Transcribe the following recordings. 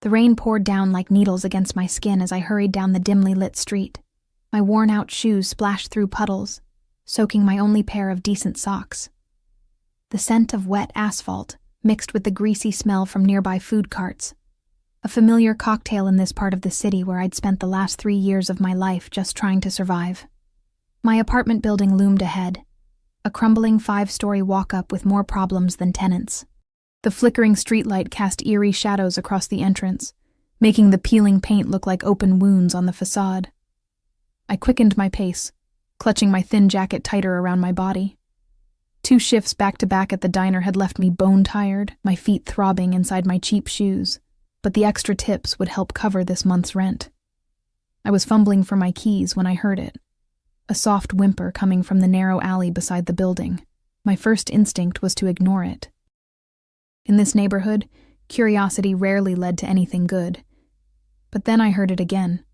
The rain poured down like needles against my skin as I hurried down the dimly lit street. My worn-out shoes splashed through puddles, soaking my only pair of decent socks. The scent of wet asphalt mixed with the greasy smell from nearby food carts, a familiar cocktail in this part of the city where I'd spent the last 3 years of my life just trying to survive. My apartment building loomed ahead, a crumbling 5-story walk-up with more problems than tenants. The flickering streetlight cast eerie shadows across the entrance, making the peeling paint look like open wounds on the facade. I quickened my pace, clutching my thin jacket tighter around my body. 2 shifts back-to-back at the diner had left me bone-tired, my feet throbbing inside my cheap shoes, but the extra tips would help cover this month's rent. I was fumbling for my keys when I heard it, a soft whimper coming from the narrow alley beside the building. My first instinct was to ignore it. In this neighborhood, curiosity rarely led to anything good. But then I heard it again,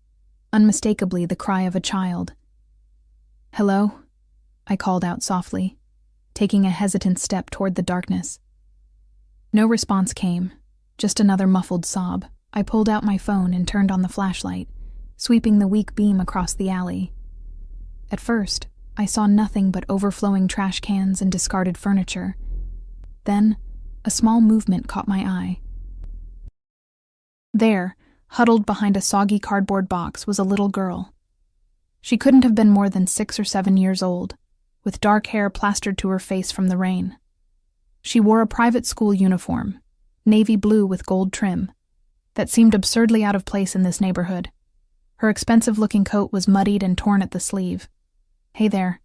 unmistakably the cry of a child. "Hello?" I called out softly, taking a hesitant step toward the darkness. No response came, just another muffled sob. I pulled out my phone and turned on the flashlight, sweeping the weak beam across the alley. At first, I saw nothing but overflowing trash cans and discarded furniture. Then, a small movement caught my eye. There, huddled behind a soggy cardboard box, was a little girl. She couldn't have been more than 6 or 7 years old, with dark hair plastered to her face from the rain. She wore a private school uniform, navy blue with gold trim, that seemed absurdly out of place in this neighborhood. Her expensive-looking coat was muddied and torn at the sleeve. "Hey there,"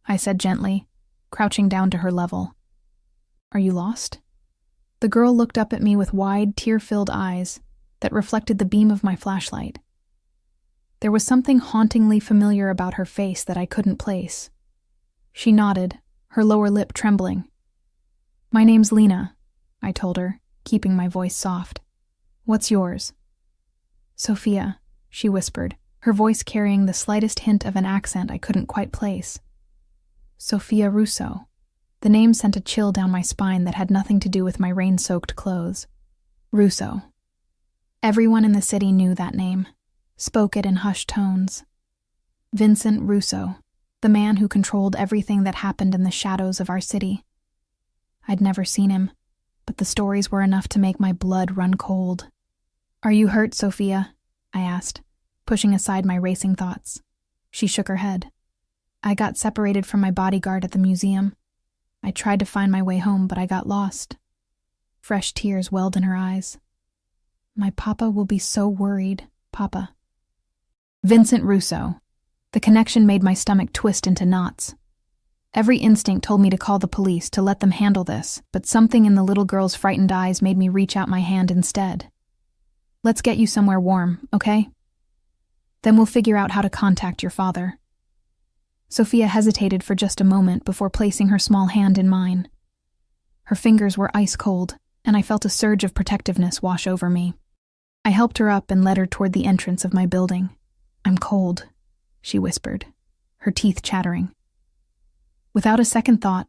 I said gently, crouching down to her level. "Are you lost?" The girl looked up at me with wide, tear-filled eyes that reflected the beam of my flashlight. There was something hauntingly familiar about her face that I couldn't place. She nodded, her lower lip trembling. "My name's Lena," I told her, keeping my voice soft. "What's yours?" "Sophia," she whispered, her voice carrying the slightest hint of an accent I couldn't quite place. "Sophia Russo." The name sent a chill down my spine that had nothing to do with my rain-soaked clothes. Russo. Everyone in the city knew that name, spoke it in hushed tones. Vincent Russo, the man who controlled everything that happened in the shadows of our city. I'd never seen him, but the stories were enough to make my blood run cold. "Are you hurt, Sophia?" I asked, pushing aside my racing thoughts. She shook her head. "I got separated from my bodyguard at the museum. I tried to find my way home, but I got lost." Fresh tears welled in her eyes. "My papa will be so worried, Papa." Vincent Russo. The connection made my stomach twist into knots. Every instinct told me to call the police, to let them handle this, but something in the little girl's frightened eyes made me reach out my hand instead. "Let's get you somewhere warm, okay? Then we'll figure out how to contact your father." Sophia hesitated for just a moment before placing her small hand in mine. Her fingers were ice cold, and I felt a surge of protectiveness wash over me. I helped her up and led her toward the entrance of my building. "I'm cold," she whispered, her teeth chattering. Without a second thought,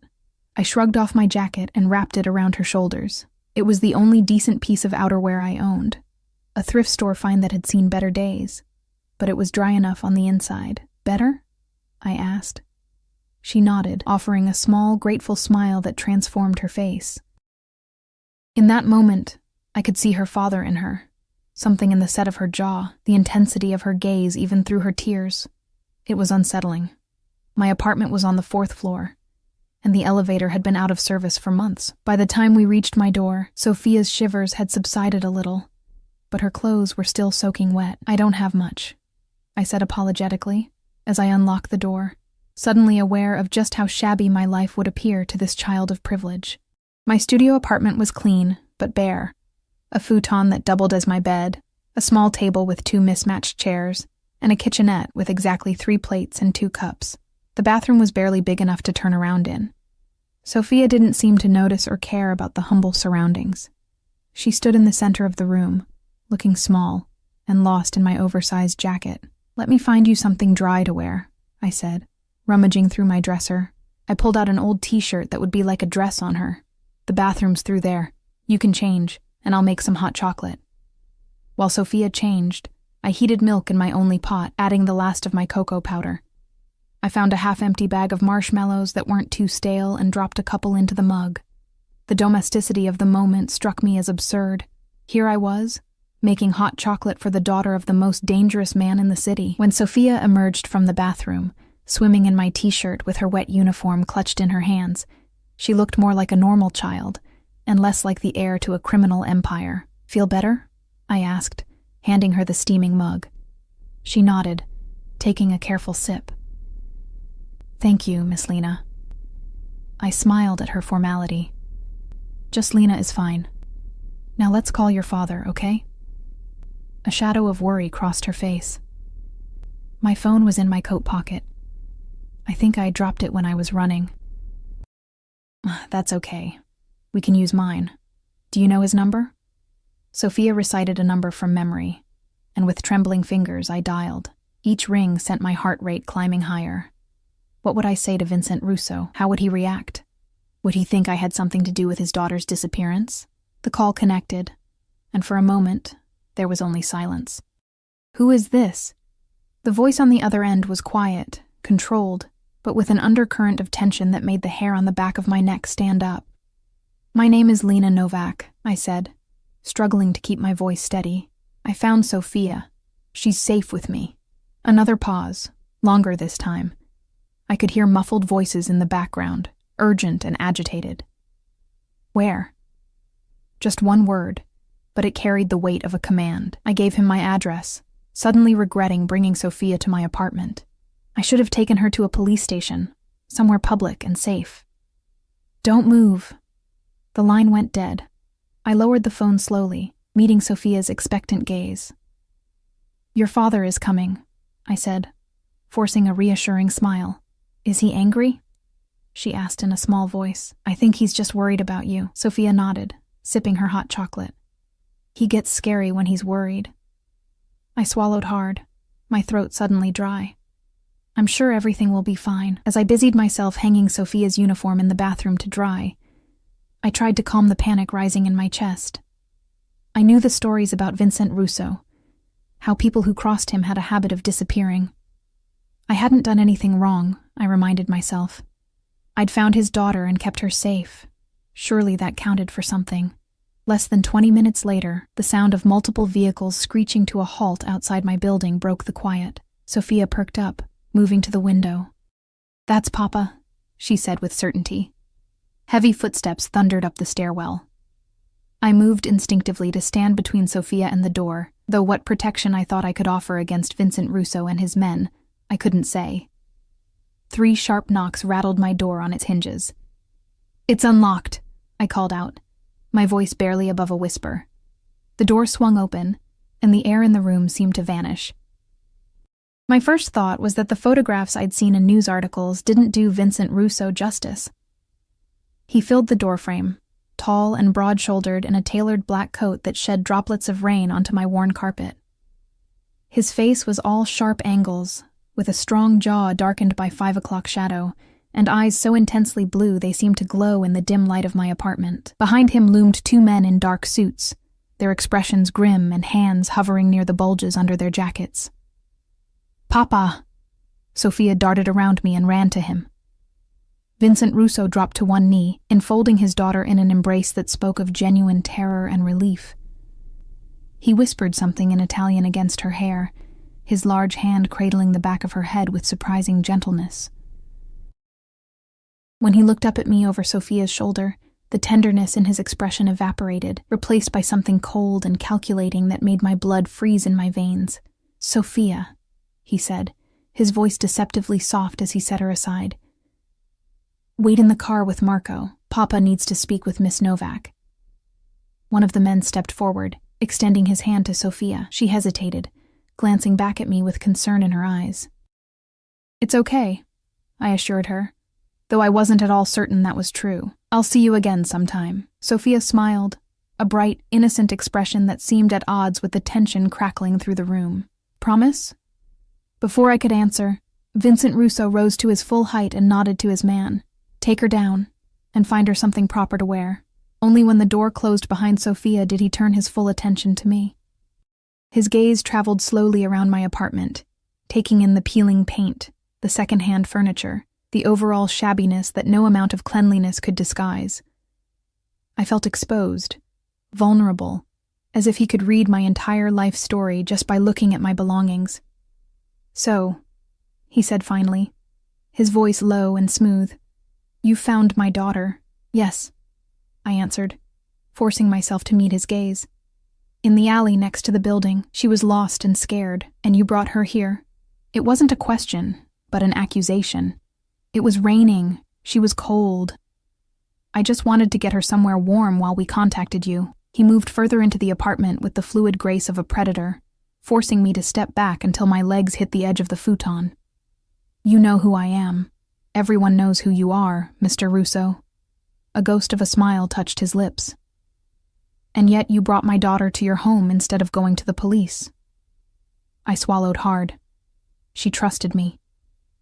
I shrugged off my jacket and wrapped it around her shoulders. It was the only decent piece of outerwear I owned, a thrift store find that had seen better days, but it was dry enough on the inside. "Better?" I asked. She nodded, offering a small, grateful smile that transformed her face. In that moment, I could see her father in her, something in the set of her jaw, the intensity of her gaze even through her tears. It was unsettling. My apartment was on the 4th floor, and the elevator had been out of service for months. By the time we reached my door, Sophia's shivers had subsided a little, but her clothes were still soaking wet. "I don't have much," I said apologetically, as I unlocked the door, suddenly aware of just how shabby my life would appear to this child of privilege. My studio apartment was clean, but bare. A futon that doubled as my bed, a small table with 2 mismatched chairs, and a kitchenette with exactly 3 plates and 2 cups. The bathroom was barely big enough to turn around in. Sophia didn't seem to notice or care about the humble surroundings. She stood in the center of the room, looking small and lost in my oversized jacket. "Let me find you something dry to wear," I said, rummaging through my dresser. I pulled out an old t-shirt that would be like a dress on her. "The bathroom's through there. You can change, and I'll make some hot chocolate." While Sophia changed, I heated milk in my only pot, adding the last of my cocoa powder. I found a half-empty bag of marshmallows that weren't too stale and dropped a couple into the mug. The domesticity of the moment struck me as absurd. Here I was, making hot chocolate for the daughter of the most dangerous man in the city. When Sophia emerged from the bathroom, swimming in my t-shirt with her wet uniform clutched in her hands, she looked more like a normal child, and less like the heir to a criminal empire. "Feel better?" I asked, handing her the steaming mug. She nodded, taking a careful sip. "Thank you, Miss Lena." I smiled at her formality. "Just Lena is fine. Now let's call your father, okay?" A shadow of worry crossed her face. My phone was in my coat pocket. I think I dropped it when I was running. "That's okay. We can use mine. Do you know his number?" Sophia recited a number from memory, and with trembling fingers I dialed. Each ring sent my heart rate climbing higher. What would I say to Vincent Russo? How would he react? Would he think I had something to do with his daughter's disappearance? The call connected, and for a moment, there was only silence. "Who is this?" The voice on the other end was quiet, controlled, but with an undercurrent of tension that made the hair on the back of my neck stand up. "My name is Lena Novak," I said, struggling to keep my voice steady. "I found Sophia. She's safe with me." Another pause, longer this time. I could hear muffled voices in the background, urgent and agitated. "Where?" Just one word, but it carried the weight of a command. I gave him my address, suddenly regretting bringing Sophia to my apartment. I should have taken her to a police station, somewhere public and safe. "Don't move." The line went dead. I lowered the phone slowly, meeting Sophia's expectant gaze. "Your father is coming," I said, forcing a reassuring smile. "Is he angry?" she asked in a small voice. "I think he's just worried about you." Sophia nodded, sipping her hot chocolate. "He gets scary when he's worried." I swallowed hard, my throat suddenly dry. "I'm sure everything will be fine." As I busied myself hanging Sophia's uniform in the bathroom to dry, I tried to calm the panic rising in my chest. I knew the stories about Vincent Russo, how people who crossed him had a habit of disappearing. I hadn't done anything wrong, I reminded myself. I'd found his daughter and kept her safe. Surely that counted for something. Less than 20 minutes later, the sound of multiple vehicles screeching to a halt outside my building broke the quiet. Sophia perked up, moving to the window. "That's Papa," she said with certainty. Heavy footsteps thundered up the stairwell. I moved instinctively to stand between Sophia and the door, though what protection I thought I could offer against Vincent Russo and his men, I couldn't say. 3 sharp knocks rattled my door on its hinges. "It's unlocked," I called out, my voice barely above a whisper. The door swung open, and the air in the room seemed to vanish. My first thought was that the photographs I'd seen in news articles didn't do Vincent Russo justice. He filled the doorframe, tall and broad-shouldered in a tailored black coat that shed droplets of rain onto my worn carpet. His face was all sharp angles, with a strong jaw darkened by 5 o'clock shadow, and eyes so intensely blue they seemed to glow in the dim light of my apartment. Behind him loomed 2 men in dark suits, their expressions grim and hands hovering near the bulges under their jackets. "Papa!" Sophia darted around me and ran to him. Vincent Russo dropped to one knee, enfolding his daughter in an embrace that spoke of genuine terror and relief. He whispered something in Italian against her hair, his large hand cradling the back of her head with surprising gentleness. When he looked up at me over Sophia's shoulder, the tenderness in his expression evaporated, replaced by something cold and calculating that made my blood freeze in my veins. "Sophia," he said, his voice deceptively soft as he set her aside. "Wait in the car with Marco. Papa needs to speak with Miss Novak." One of the men stepped forward, extending his hand to Sophia. She hesitated, glancing back at me with concern in her eyes. "It's okay," I assured her, though I wasn't at all certain that was true. "I'll see you again sometime." Sophia smiled, a bright, innocent expression that seemed at odds with the tension crackling through the room. "Promise?" Before I could answer, Vincent Russo rose to his full height and nodded to his man. "Take her down, and find her something proper to wear." Only when the door closed behind Sophia did he turn his full attention to me. His gaze traveled slowly around my apartment, taking in the peeling paint, the second-hand furniture, the overall shabbiness that no amount of cleanliness could disguise. I felt exposed, vulnerable, as if he could read my entire life story just by looking at my belongings. "So," he said finally, his voice low and smooth, "you found my daughter." "Yes," I answered, forcing myself to meet his gaze. "In the alley next to the building. She was lost and scared, and you brought her here." It wasn't a question, but an accusation. It was raining. She was cold. "I just wanted to get her somewhere warm while we contacted you." He moved further into the apartment with the fluid grace of a predator, forcing me to step back until my legs hit the edge of the futon. "You know who I am. Everyone knows who you are, Mr. Russo." A ghost of a smile touched his lips. "And yet you brought my daughter to your home instead of going to the police." I swallowed hard. She trusted me.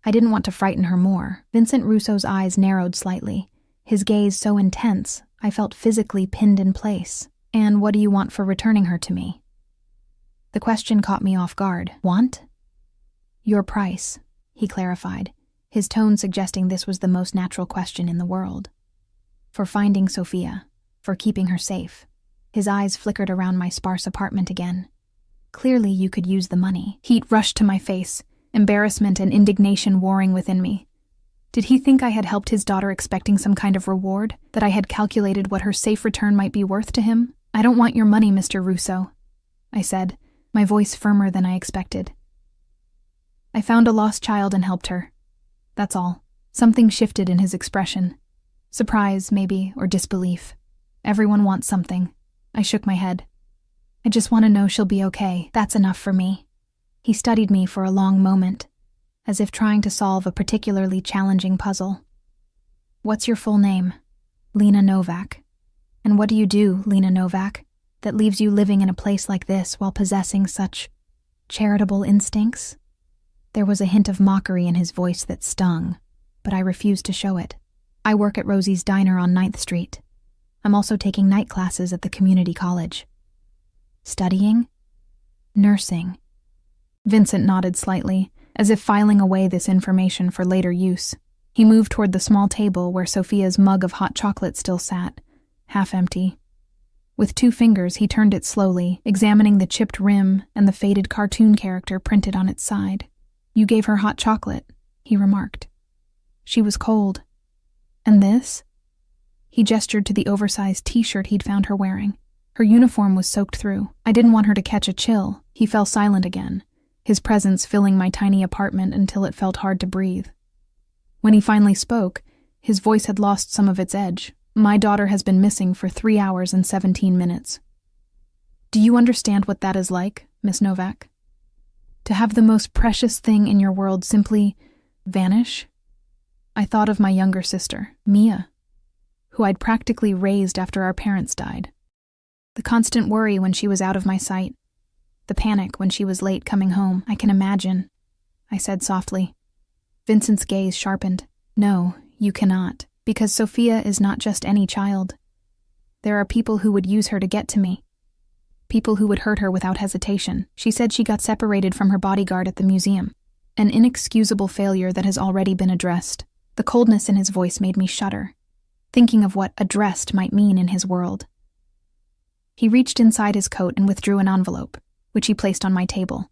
I didn't want to frighten her more. Vincent Russo's eyes narrowed slightly, his gaze so intense I felt physically pinned in place. "And what do you want for returning her to me?" The question caught me off guard. "Want?" "Your price," he clarified, his tone suggesting this was the most natural question in the world. "For finding Sophia, for keeping her safe." His eyes flickered around my sparse apartment again. "Clearly you could use the money." Heat rushed to my face, embarrassment and indignation warring within me. Did he think I had helped his daughter expecting some kind of reward, that I had calculated what her safe return might be worth to him? "I don't want your money, Mr. Russo," I said, my voice firmer than I expected. "I found a lost child and helped her. That's all." Something shifted in his expression. Surprise, maybe, or disbelief. "Everyone wants something." I shook my head. "I just want to know she'll be okay. That's enough for me." He studied me for a long moment, as if trying to solve a particularly challenging puzzle. "What's your full name?" "Lena Novak." "And what do you do, Lena Novak, that leaves you living in a place like this while possessing such charitable instincts?" There was a hint of mockery in his voice that stung, but I refused to show it. "I work at Rosie's Diner on 9th Street. I'm also taking night classes at the community college." "Studying?" "Nursing." Vincent nodded slightly, as if filing away this information for later use. He moved toward the small table where Sophia's mug of hot chocolate still sat, half empty. With 2 fingers, he turned it slowly, examining the chipped rim and the faded cartoon character printed on its side. "You gave her hot chocolate," he remarked. "She was cold. And this?" He gestured to the oversized t-shirt he'd found her wearing. Her uniform was soaked through. I didn't want her to catch a chill. He fell silent again, his presence filling my tiny apartment until it felt hard to breathe. When he finally spoke, his voice had lost some of its edge. "My daughter has been missing for 3 hours and 17 minutes. Do you understand what that is like, Miss Novak? To have the most precious thing in your world simply vanish?" I thought of my younger sister, Mia, who I'd practically raised after our parents died. The constant worry when she was out of my sight, the panic when she was late coming home. "I can imagine," I said softly. Vincent's gaze sharpened. "No, you cannot, because Sophia is not just any child. There are people who would use her to get to me. People who would hurt her without hesitation. She said she got separated from her bodyguard at the museum. An inexcusable failure that has already been addressed." The coldness in his voice made me shudder, thinking of what addressed might mean in his world. He reached inside his coat and withdrew an envelope, which he placed on my table.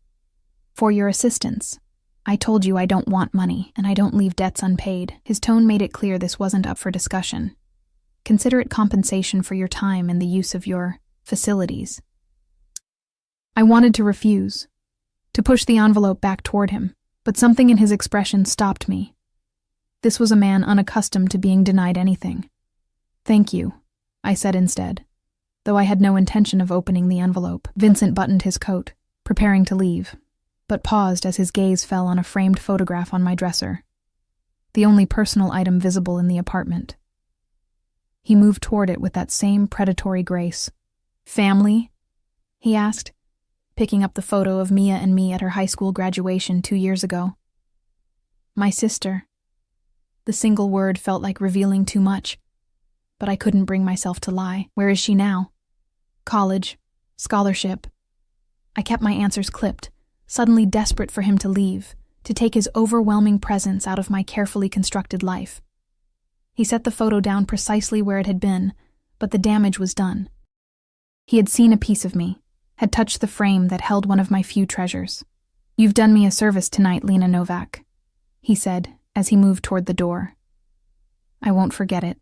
"For your assistance. I told you I don't want money, and I don't leave debts unpaid." His tone made it clear this wasn't up for discussion. "Consider it compensation for your time and the use of your facilities." I wanted to refuse, to push the envelope back toward him, but something in his expression stopped me. This was a man unaccustomed to being denied anything. "Thank you," I said instead, though I had no intention of opening the envelope. Vincent buttoned his coat, preparing to leave, but paused as his gaze fell on a framed photograph on my dresser, the only personal item visible in the apartment. He moved toward it with that same predatory grace. "Family?" he asked, picking up the photo of Mia and me at her high school graduation 2 years ago. "My sister." The single word felt like revealing too much, but I couldn't bring myself to lie. "Where is she now?" "College. Scholarship." I kept my answers clipped, suddenly desperate for him to leave, to take his overwhelming presence out of my carefully constructed life. He set the photo down precisely where it had been, but the damage was done. He had seen a piece of me, had touched the frame that held one of my few treasures. "You've done me a service tonight, Lena Novak," he said as he moved toward the door. "I won't forget it."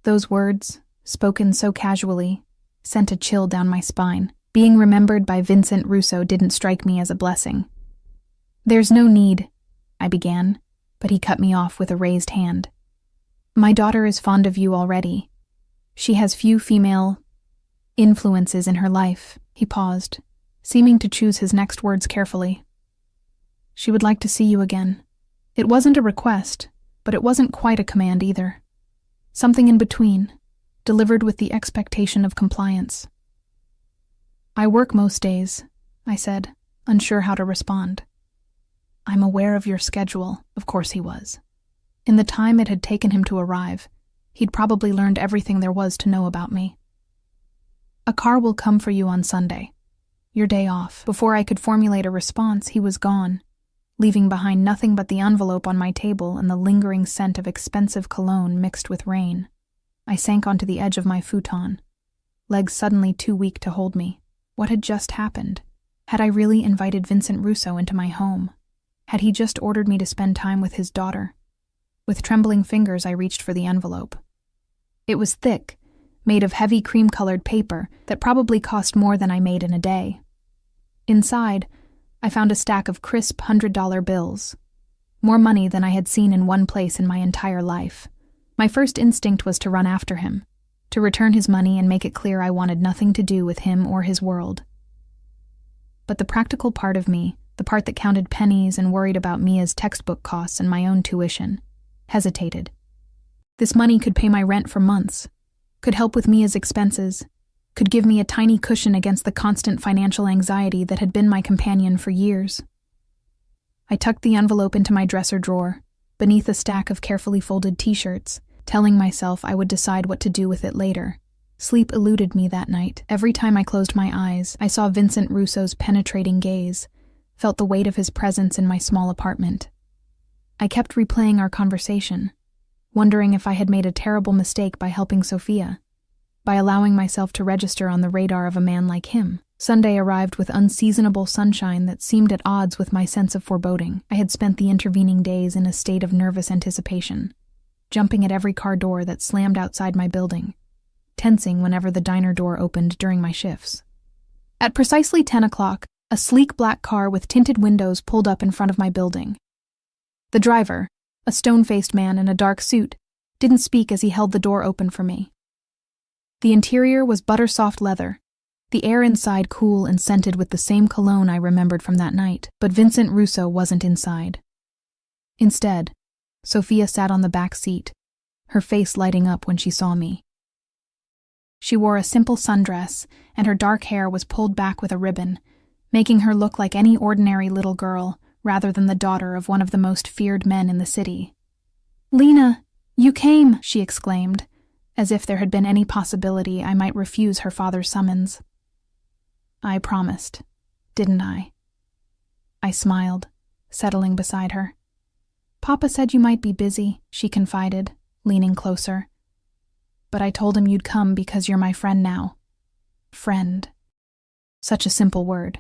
Those words, spoken so casually, sent a chill down my spine. Being remembered by Vincent Russo didn't strike me as a blessing. "There's no need," I began, but he cut me off with a raised hand. "My daughter is fond of you already. She has few female influences in her life." He paused, seeming to choose his next words carefully. "She would like to see you again." It wasn't a request, but it wasn't quite a command either. Something in between, delivered with the expectation of compliance. "I work most days," I said, unsure how to respond. "I'm aware of your schedule," of course he was. In the time it had taken him to arrive, he'd probably learned everything there was to know about me. "A car will come for you on Sunday. Your day off." Before I could formulate a response, he was gone, leaving behind nothing but the envelope on my table and the lingering scent of expensive cologne mixed with rain. I sank onto the edge of my futon, legs suddenly too weak to hold me. What had just happened? Had I really invited Vincent Russo into my home? Had he just ordered me to spend time with his daughter? With trembling fingers, I reached for the envelope. It was thick, made of heavy cream-colored paper that probably cost more than I made in a day. Inside, I found a stack of crisp $100 bills. More money than I had seen in one place in my entire life. My first instinct was to run after him, to return his money and make it clear I wanted nothing to do with him or his world. But the practical part of me, the part that counted pennies and worried about Mia's textbook costs and my own tuition, hesitated. This money could pay my rent for months, could help with Mia's expenses, could give me a tiny cushion against the constant financial anxiety that had been my companion for years. I tucked the envelope into my dresser drawer, beneath a stack of carefully folded t-shirts, telling myself I would decide what to do with it later. Sleep eluded me that night. Every time I closed my eyes, I saw Vincent Russo's penetrating gaze, felt the weight of his presence in my small apartment. I kept replaying our conversation, wondering if I had made a terrible mistake by helping Sophia, by allowing myself to register on the radar of a man like him. Sunday arrived with unseasonable sunshine that seemed at odds with my sense of foreboding. I had spent the intervening days in a state of nervous anticipation, jumping at every car door that slammed outside my building, tensing whenever the diner door opened during my shifts. At precisely 10 o'clock, a sleek black car with tinted windows pulled up in front of my building. The driver, a stone-faced man in a dark suit, didn't speak as he held the door open for me. The interior was butter-soft leather, the air inside cool and scented with the same cologne I remembered from that night, but Vincent Russo wasn't inside. Instead, Sophia sat on the back seat, her face lighting up when she saw me. She wore a simple sundress, and her dark hair was pulled back with a ribbon, making her look like any ordinary little girl, rather than the daughter of one of the most feared men in the city. "Lena, you came!" she exclaimed, as if there had been any possibility I might refuse her father's summons. "I promised, didn't I?" I smiled, settling beside her. "Papa said you might be busy," she confided, leaning closer. "But I told him you'd come because you're my friend now." Friend. Such a simple word,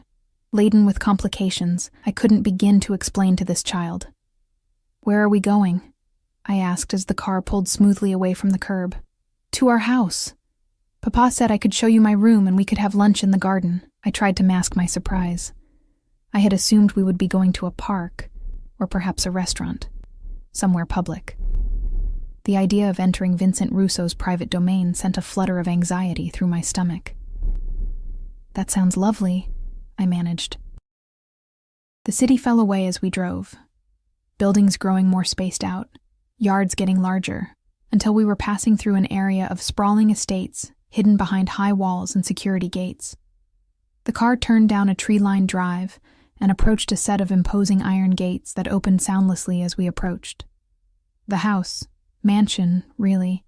laden with complications I couldn't begin to explain to this child. "Where are we going?" I asked as the car pulled smoothly away from the curb. "To our house. Papa said I could show you my room and we could have lunch in the garden." I tried to mask my surprise. I had assumed we would be going to a park, or perhaps a restaurant, somewhere public. The idea of entering Vincent Russo's private domain sent a flutter of anxiety through my stomach. "That sounds lovely," I managed. The city fell away as we drove, buildings growing more spaced out, yards getting larger, until we were passing through an area of sprawling estates hidden behind high walls and security gates. The car turned down a tree-lined drive and approached a set of imposing iron gates that opened soundlessly as we approached. The house, mansion, really,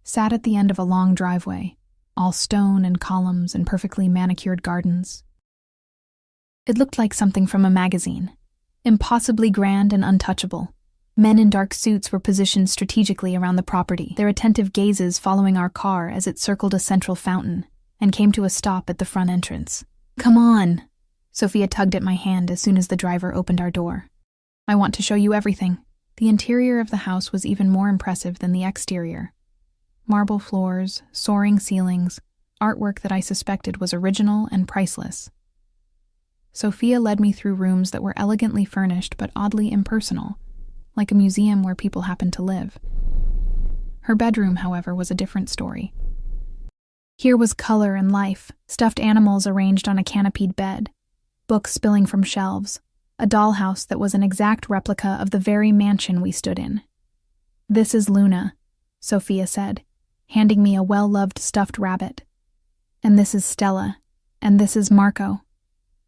sat at the end of a long driveway, all stone and columns and perfectly manicured gardens. It looked like something from a magazine. Impossibly grand and untouchable. Men in dark suits were positioned strategically around the property, their attentive gazes following our car as it circled a central fountain and came to a stop at the front entrance. "Come on!" Sophia tugged at my hand as soon as the driver opened our door. "I want to show you everything." The interior of the house was even more impressive than the exterior. Marble floors, soaring ceilings, artwork that I suspected was original and priceless. Sophia led me through rooms that were elegantly furnished but oddly impersonal, like a museum where people happened to live. Her bedroom, however, was a different story. Here was color and life, stuffed animals arranged on a canopied bed, books spilling from shelves, a dollhouse that was an exact replica of the very mansion we stood in. "This is Luna," Sophia said, handing me a well-loved stuffed rabbit. "And this is Stella, and this is Marco.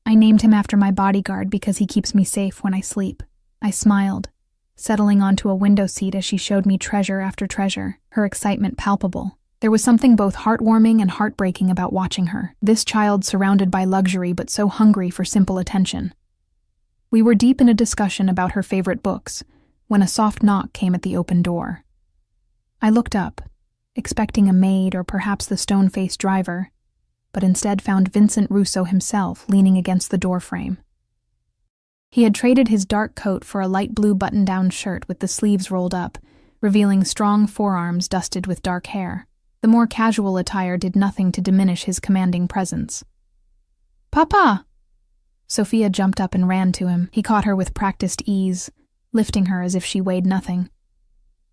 I named him after my bodyguard because he keeps me safe when I sleep." I smiled, settling onto a window seat as she showed me treasure after treasure, her excitement palpable. There was something both heartwarming and heartbreaking about watching her, this child surrounded by luxury but so hungry for simple attention. We were deep in a discussion about her favorite books when a soft knock came at the open door. I looked up, expecting a maid or perhaps the stone-faced driver, but instead found Vincent Russo himself leaning against the doorframe. He had traded his dark coat for a light blue button-down shirt with the sleeves rolled up, revealing strong forearms dusted with dark hair. The more casual attire did nothing to diminish his commanding presence. "Papa!" Sophia jumped up and ran to him. He caught her with practiced ease, lifting her as if she weighed nothing.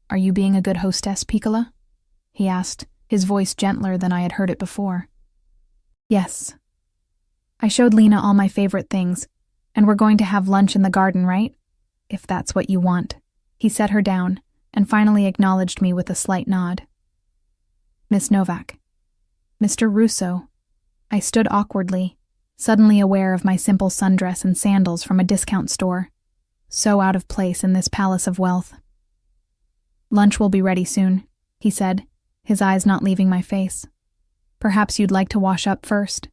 "Are you being a good hostess, Piccola?" he asked, his voice gentler than I had heard it before. "Yes. I showed Lena all my favorite things, and we're going to have lunch in the garden, right? If that's what you want." He set her down, and finally acknowledged me with a slight nod. "Miss Novak." "Mr. Russo." I stood awkwardly, suddenly aware of my simple sundress and sandals from a discount store, so out of place in this palace of wealth. "Lunch will be ready soon," he said, his eyes not leaving my face. "Perhaps you'd like to wash up first.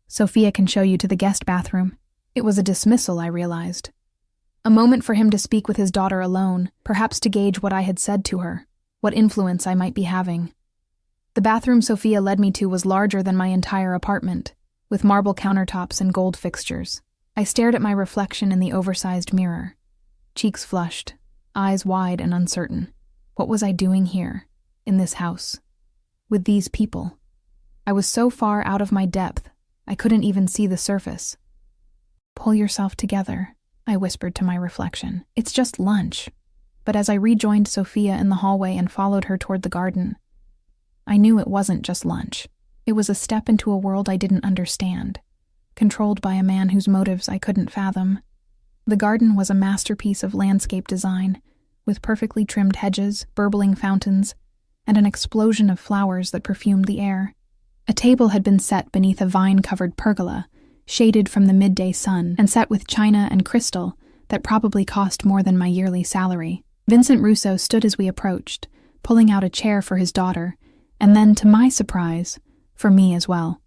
Sophia can show you to the guest bathroom." It was a dismissal, I realized. A moment for him to speak with his daughter alone, perhaps to gauge what I had said to her, what influence I might be having. The bathroom Sophia led me to was larger than my entire apartment, with marble countertops and gold fixtures. I stared at my reflection in the oversized mirror, cheeks flushed, eyes wide and uncertain. What was I doing here, in this house, with these people? I was so far out of my depth, I couldn't even see the surface. "Pull yourself together," I whispered to my reflection. "It's just lunch." But as I rejoined Sophia in the hallway and followed her toward the garden, I knew it wasn't just lunch. It was a step into a world I didn't understand, controlled by a man whose motives I couldn't fathom. The garden was a masterpiece of landscape design, with perfectly trimmed hedges, burbling fountains, and an explosion of flowers that perfumed the air. A table had been set beneath a vine-covered pergola, shaded from the midday sun, and set with china and crystal that probably cost more than my yearly salary. Vincent Russo stood as we approached, pulling out a chair for his daughter, and then, to my surprise, for me as well.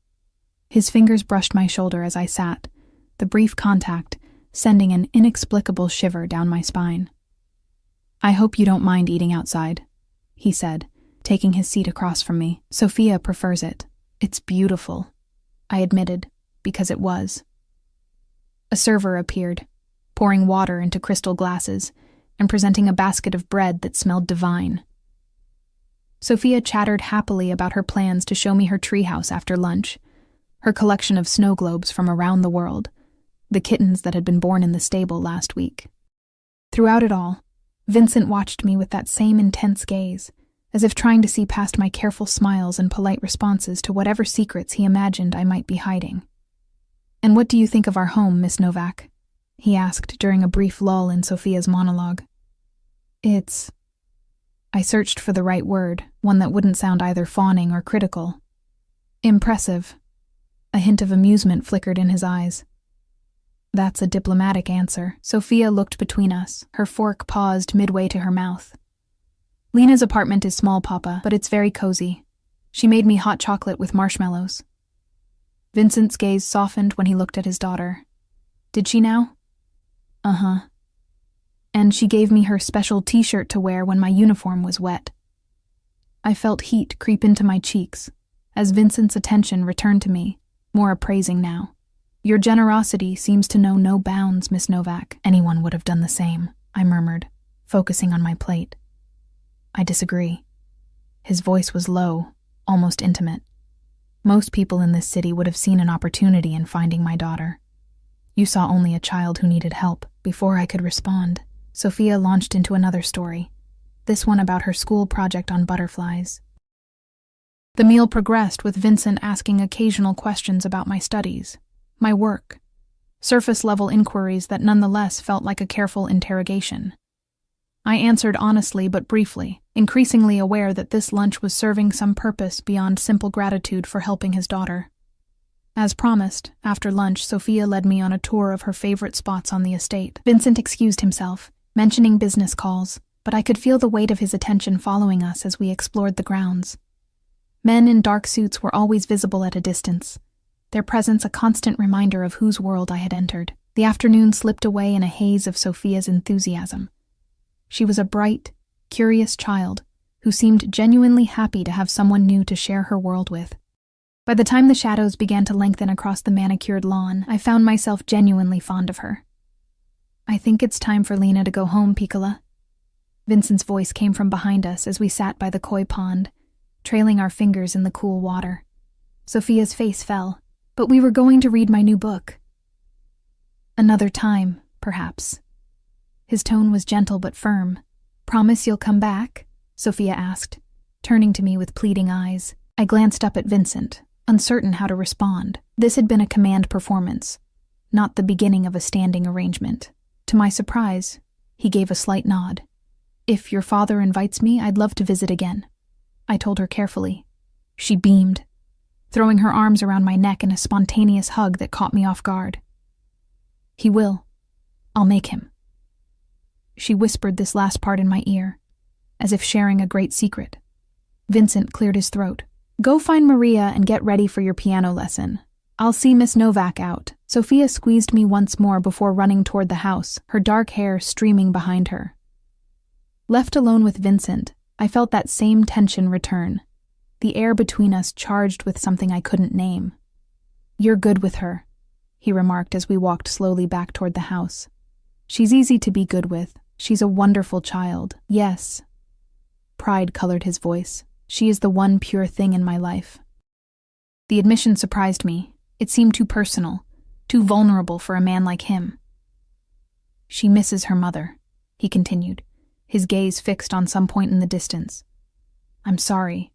His fingers brushed my shoulder as I sat, the brief contact sending an inexplicable shiver down my spine. "I hope you don't mind eating outside," he said, taking his seat across from me. "Sophia prefers it. It's beautiful," I admitted, because it was. A server appeared, pouring water into crystal glasses and presenting a basket of bread that smelled divine. Sophia chattered happily about her plans to show me her treehouse after lunch, her collection of snow globes from around the world, the kittens that had been born in the stable last week. Throughout it all, Vincent watched me with that same intense gaze, as if trying to see past my careful smiles and polite responses to whatever secrets he imagined I might be hiding. "And what do you think of our home, Miss Novak?" he asked during a brief lull in Sophia's monologue. I searched for the right word, one that wouldn't sound either fawning or critical. "Impressive." A hint of amusement flickered in his eyes. "That's a diplomatic answer." Sophia looked between us, her fork paused midway to her mouth. "Lena's apartment is small, Papa, but it's very cozy. She made me hot chocolate with marshmallows." Vincent's gaze softened when he looked at his daughter. Did she now? Uh-huh. And she gave me her special t-shirt to wear when my uniform was wet. I felt heat creep into my cheeks as Vincent's attention returned to me, more appraising now. Your generosity seems to know no bounds, Miss Novak. Anyone would have done the same, I murmured, focusing on my plate. I disagree. His voice was low, almost intimate. Most people in this city would have seen an opportunity in finding my daughter. You saw only a child who needed help. Before I could respond, Sophia launched into another story, this one about her school project on butterflies. The meal progressed with Vincent asking occasional questions about my studies, my work, surface-level inquiries that nonetheless felt like a careful interrogation. I answered honestly but briefly, increasingly aware that this lunch was serving some purpose beyond simple gratitude for helping his daughter. As promised, after lunch, Sophia led me on a tour of her favorite spots on the estate. Vincent excused himself, mentioning business calls, but I could feel the weight of his attention following us as we explored the grounds. Men in dark suits were always visible at a distance, their presence a constant reminder of whose world I had entered. The afternoon slipped away in a haze of Sophia's enthusiasm. She was a bright, curious child who seemed genuinely happy to have someone new to share her world with. By the time the shadows began to lengthen across the manicured lawn, I found myself genuinely fond of her. I think it's time for Lena to go home, Piccola. Vincent's voice came from behind us as we sat by the koi pond, trailing our fingers in the cool water. Sophia's face fell, but we were going to read my new book. Another time, perhaps. His tone was gentle but firm. Promise you'll come back? Sophia asked, turning to me with pleading eyes. I glanced up at Vincent, uncertain how to respond. This had been a command performance, not the beginning of a standing arrangement. To my surprise, he gave a slight nod. If your father invites me, I'd love to visit again, I told her carefully. She beamed, throwing her arms around my neck in a spontaneous hug that caught me off guard. He will. I'll make him. She whispered this last part in my ear, as if sharing a great secret. Vincent cleared his throat. Go find Maria and get ready for your piano lesson. I'll see Miss Novak out. Sophia squeezed me once more before running toward the house, her dark hair streaming behind her. Left alone with Vincent, I felt that same tension return, the air between us charged with something I couldn't name. You're good with her, he remarked as we walked slowly back toward the house. She's easy to be good with. She's a wonderful child. Yes. Pride colored his voice. She is the one pure thing in my life. The admission surprised me. It seemed too personal, too vulnerable for a man like him. She misses her mother, he continued, his gaze fixed on some point in the distance. I'm sorry.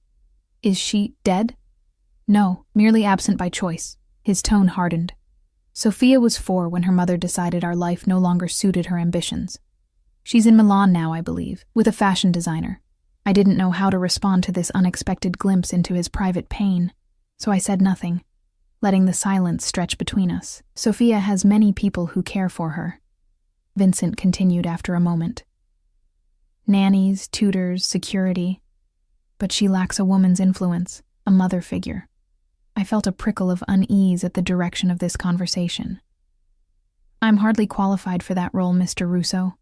Is she dead? No, merely absent by choice. His tone hardened. Sophia was 4 when her mother decided our life no longer suited her ambitions. She's in Milan now, I believe, with a fashion designer. I didn't know how to respond to this unexpected glimpse into his private pain, so I said nothing, letting the silence stretch between us. Sophia has many people who care for her, Vincent continued after a moment. Nannies, tutors, security, but she lacks a woman's influence, a mother figure. I felt a prickle of unease at the direction of this conversation. I'm hardly qualified for that role, Mr. Russo.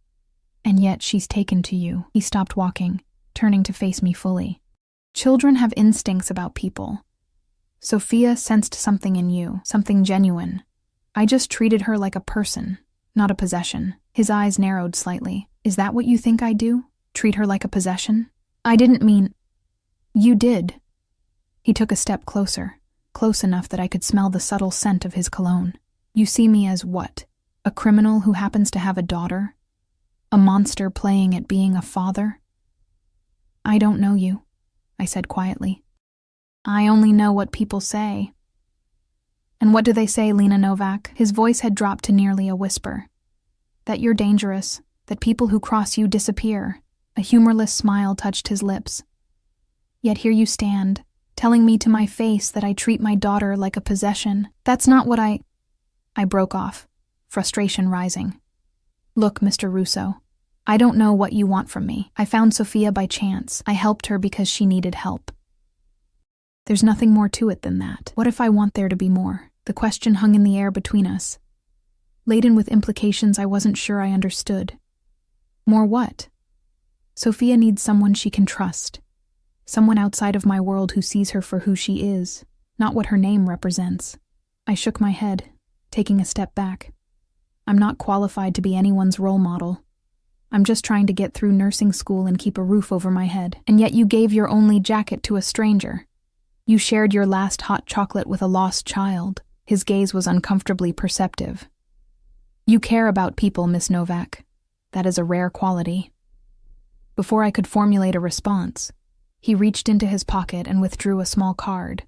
And yet she's taken to you. He stopped walking, turning to face me fully. Children have instincts about people. Sophia sensed something in you, something genuine. I just treated her like a person, not a possession. His eyes narrowed slightly. Is that what you think I do? Treat her like a possession? I didn't mean... You did. He took a step closer, close enough that I could smell the subtle scent of his cologne. You see me as what? A criminal who happens to have a daughter? A monster playing at being a father? I don't know you, I said quietly. I only know what people say. And what do they say, Lena Novak? His voice had dropped to nearly a whisper. That you're dangerous, that people who cross you disappear. A humorless smile touched his lips. Yet here you stand, telling me to my face that I treat my daughter like a possession. That's not what I broke off, frustration rising. Look, Mr. Russo, I don't know what you want from me. I found Sophia by chance. I helped her because she needed help. There's nothing more to it than that. What if I want there to be more? The question hung in the air between us. laden with implications I wasn't sure I understood. More what? Sophia needs someone she can trust. Someone outside of my world who sees her for who she is, not what her name represents. I shook my head, taking a step back. I'm not qualified to be anyone's role model. I'm just trying to get through nursing school and keep a roof over my head. And yet you gave your only jacket to a stranger. You shared your last hot chocolate with a lost child. His gaze was uncomfortably perceptive. You care about people, Miss Novak. That is a rare quality. Before I could formulate a response, he reached into his pocket and withdrew a small card.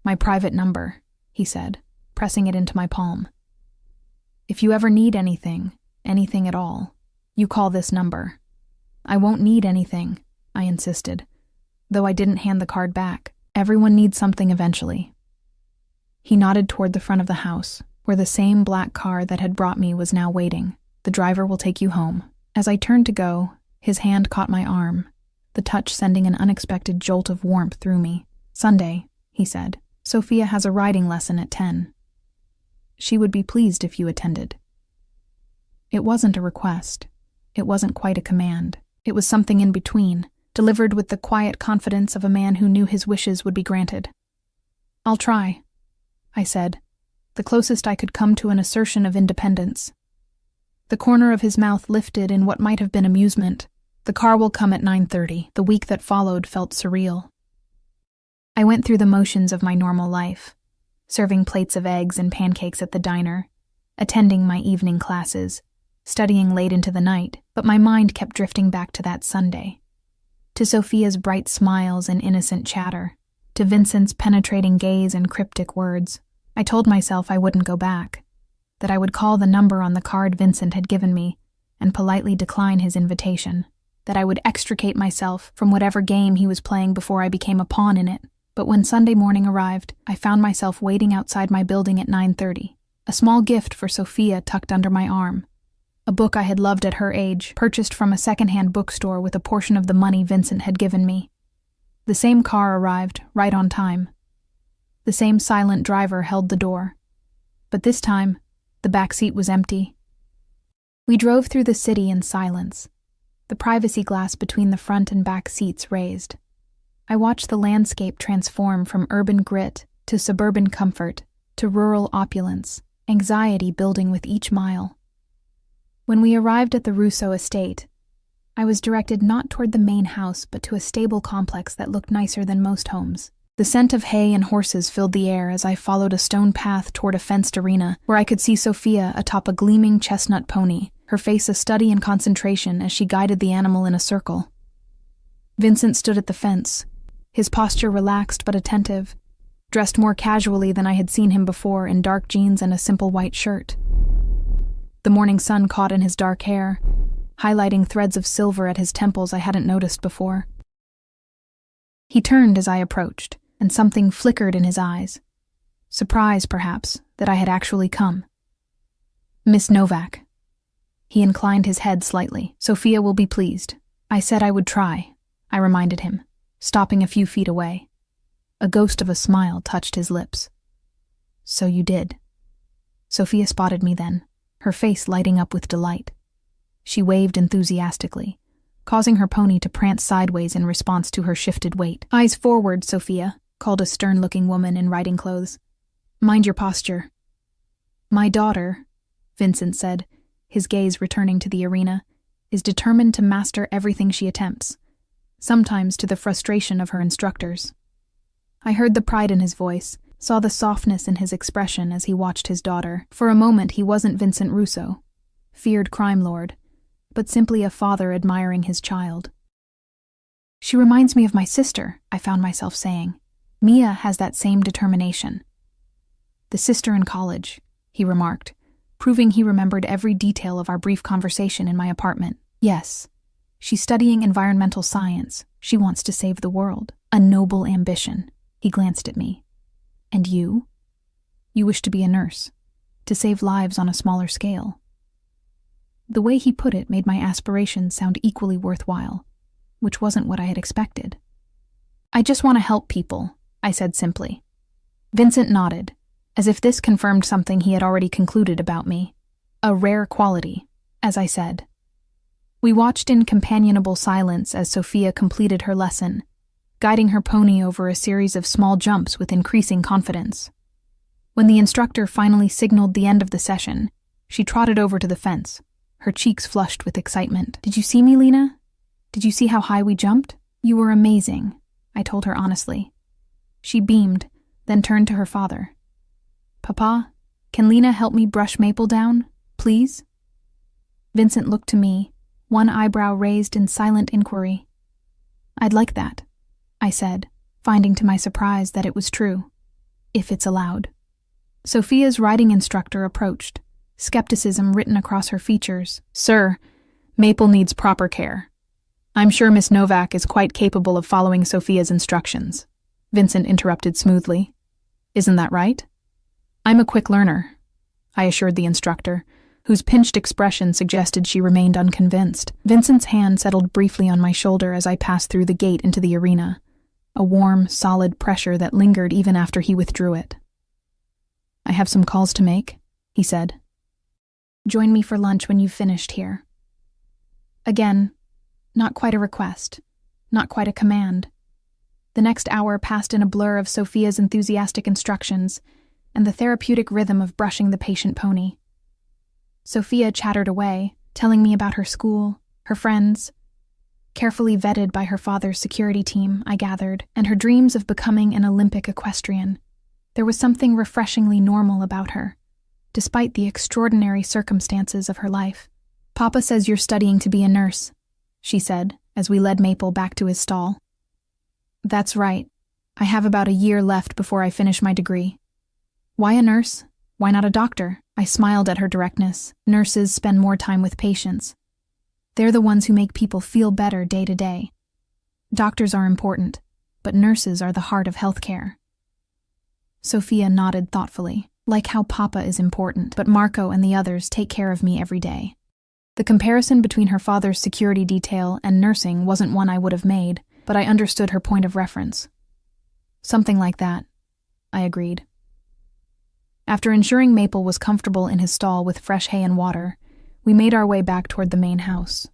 My private number, he said, pressing it into my palm. If you ever need anything at all, you call this number. I won't need anything, I insisted, though I didn't hand the card back. Everyone needs something eventually. He nodded toward the front of the house, where the same black car that had brought me was now waiting. The driver will take you home. As I turned to go, his hand caught my arm, the touch sending an unexpected jolt of warmth through me. Sunday, he said. Sophia has a riding lesson at 10. She would be pleased if you attended. It wasn't a request. It wasn't quite a command. It was something in between, delivered with the quiet confidence of a man who knew his wishes would be granted. I'll try, I said, the closest I could come to an assertion of independence. The corner of his mouth lifted in what might have been amusement. The car will come at 9:30. The week that followed felt surreal. I went through the motions of my normal life, serving plates of eggs and pancakes at the diner, attending my evening classes, studying late into the night, but my mind kept drifting back to that Sunday. To Sophia's bright smiles and innocent chatter, to Vincent's penetrating gaze and cryptic words. I told myself I wouldn't go back, that I would call the number on the card Vincent had given me and politely decline his invitation, that I would extricate myself from whatever game he was playing before I became a pawn in it. But when Sunday morning arrived, I found myself waiting outside my building at 9:30, a small gift for Sophia tucked under my arm, a book I had loved at her age, purchased from a second-hand bookstore with a portion of the money Vincent had given me. The same car arrived, right on time. The same silent driver held the door. But this time, the back seat was empty. We drove through the city in silence, the privacy glass between the front and back seats raised. I watched the landscape transform from urban grit to suburban comfort to rural opulence, anxiety building with each mile. When we arrived at the Rousseau estate, I was directed not toward the main house but to a stable complex that looked nicer than most homes. The scent of hay and horses filled the air as I followed a stone path toward a fenced arena where I could see Sophia atop a gleaming chestnut pony, her face a study in concentration as she guided the animal in a circle. Vincent stood at the fence, his posture relaxed but attentive, dressed more casually than I had seen him before in dark jeans and a simple white shirt. The morning sun caught in his dark hair, highlighting threads of silver at his temples I hadn't noticed before. He turned as I approached, and something flickered in his eyes. Surprise, perhaps, that I had actually come. Miss Novak. He inclined his head slightly. Sophia will be pleased. I said I would try, I reminded him, stopping a few feet away. A ghost of a smile touched his lips. So you did. Sophia spotted me then, her face lighting up with delight. She waved enthusiastically, causing her pony to prance sideways in response to her shifted weight. Eyes forward, Sophia, called a stern-looking woman in riding clothes. Mind your posture. My daughter, Vincent said, his gaze returning to the arena, is determined to master everything she attempts, sometimes to the frustration of her instructors. I heard the pride in his voice, saw the softness in his expression as he watched his daughter. For a moment he wasn't Vincent Rousseau, feared crime lord, but simply a father admiring his child. She reminds me of my sister, I found myself saying. Mia has that same determination. The sister in college, he remarked, proving he remembered every detail of our brief conversation in my apartment. Yes, she's studying environmental science. She wants to save the world. A noble ambition. He glanced at me. And you? You wish to be a nurse, to save lives on a smaller scale. The way he put it made my aspirations sound equally worthwhile, which wasn't what I had expected. I just want to help people, I said simply. Vincent nodded, as if this confirmed something he had already concluded about me. A rare quality, as I said. We watched in companionable silence as Sophia completed her lesson, guiding her pony over a series of small jumps with increasing confidence. When the instructor finally signaled the end of the session, she trotted over to the fence, her cheeks flushed with excitement. "Did you see me, Lena? Did you see how high we jumped? You were amazing," I told her honestly. She beamed, then turned to her father. "Papa, can Lena help me brush Maple down, please?" Vincent looked to me, one eyebrow raised in silent inquiry. "I'd like that," I said, finding to my surprise that it was true. "If it's allowed." Sophia's riding instructor approached, skepticism written across her features. "Sir, Maple needs proper care. I'm sure Miss Novak is quite capable of following Sophia's instructions," Vincent interrupted smoothly. "Isn't that right?" "I'm a quick learner," I assured the instructor, whose pinched expression suggested she remained unconvinced. Vincent's hand settled briefly on my shoulder as I passed through the gate into the arena, a warm, solid pressure that lingered even after he withdrew it. "I have some calls to make," he said. "Join me for lunch when you've finished here." Again, not quite a request, not quite a command. The next hour passed in a blur of Sophia's enthusiastic instructions and the therapeutic rhythm of brushing the patient pony. Sophia chattered away, telling me about her school, her friends, carefully vetted by her father's security team, I gathered, and her dreams of becoming an Olympic equestrian. There was something refreshingly normal about her, despite the extraordinary circumstances of her life. "Papa says you're studying to be a nurse," she said, as we led Maple back to his stall. "That's right. I have about a year left before I finish my degree." "Why a nurse? Why not a doctor?" I smiled at her directness. "Nurses spend more time with patients. They're the ones who make people feel better day to day. Doctors are important, but nurses are the heart of healthcare." Sophia nodded thoughtfully, "Like how Papa is important, but Marco and the others take care of me every day." The comparison between her father's security detail and nursing wasn't one I would have made, but I understood her point of reference. "Something like that," I agreed. After ensuring Maple was comfortable in his stall with fresh hay and water, we made our way back toward the main house.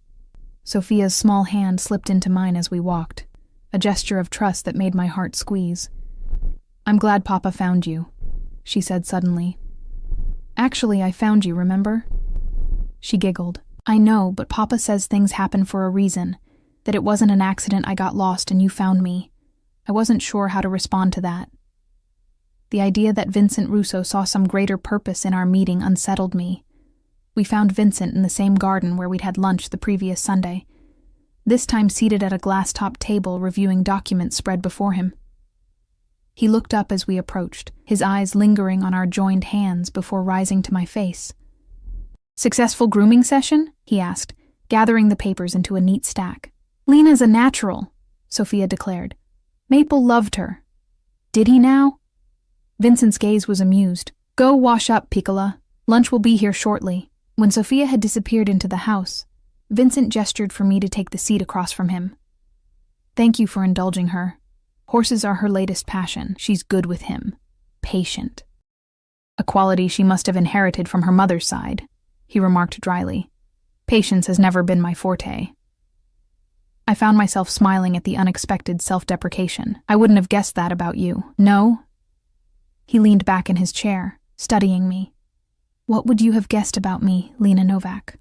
Sophia's small hand slipped into mine as we walked, a gesture of trust that made my heart squeeze. "I'm glad Papa found you," she said suddenly. "Actually, I found you, remember?" She giggled. "I know, but Papa says things happen for a reason, that it wasn't an accident I got lost and you found me. I wasn't sure how to respond to that." The idea that Vincent Russo saw some greater purpose in our meeting unsettled me. We found Vincent in the same garden where we'd had lunch the previous Sunday, this time seated at a glass-topped table reviewing documents spread before him. He looked up as we approached, his eyes lingering on our joined hands before rising to my face. "Successful grooming session?" he asked, gathering the papers into a neat stack. "Lena's a natural," Sophia declared. "Maple loved her." "Did he now?" Vincent's gaze was amused. "Go wash up, Piccola. Lunch will be here shortly." When Sophia had disappeared into the house, Vincent gestured for me to take the seat across from him. "Thank you for indulging her. Horses are her latest passion. She's good with him. Patient. A quality she must have inherited from her mother's side," he remarked dryly. "Patience has never been my forte." I found myself smiling at the unexpected self-deprecation. "I wouldn't have guessed that about you." "No?" He leaned back in his chair, studying me. "What would you have guessed about me, Lena Novak?"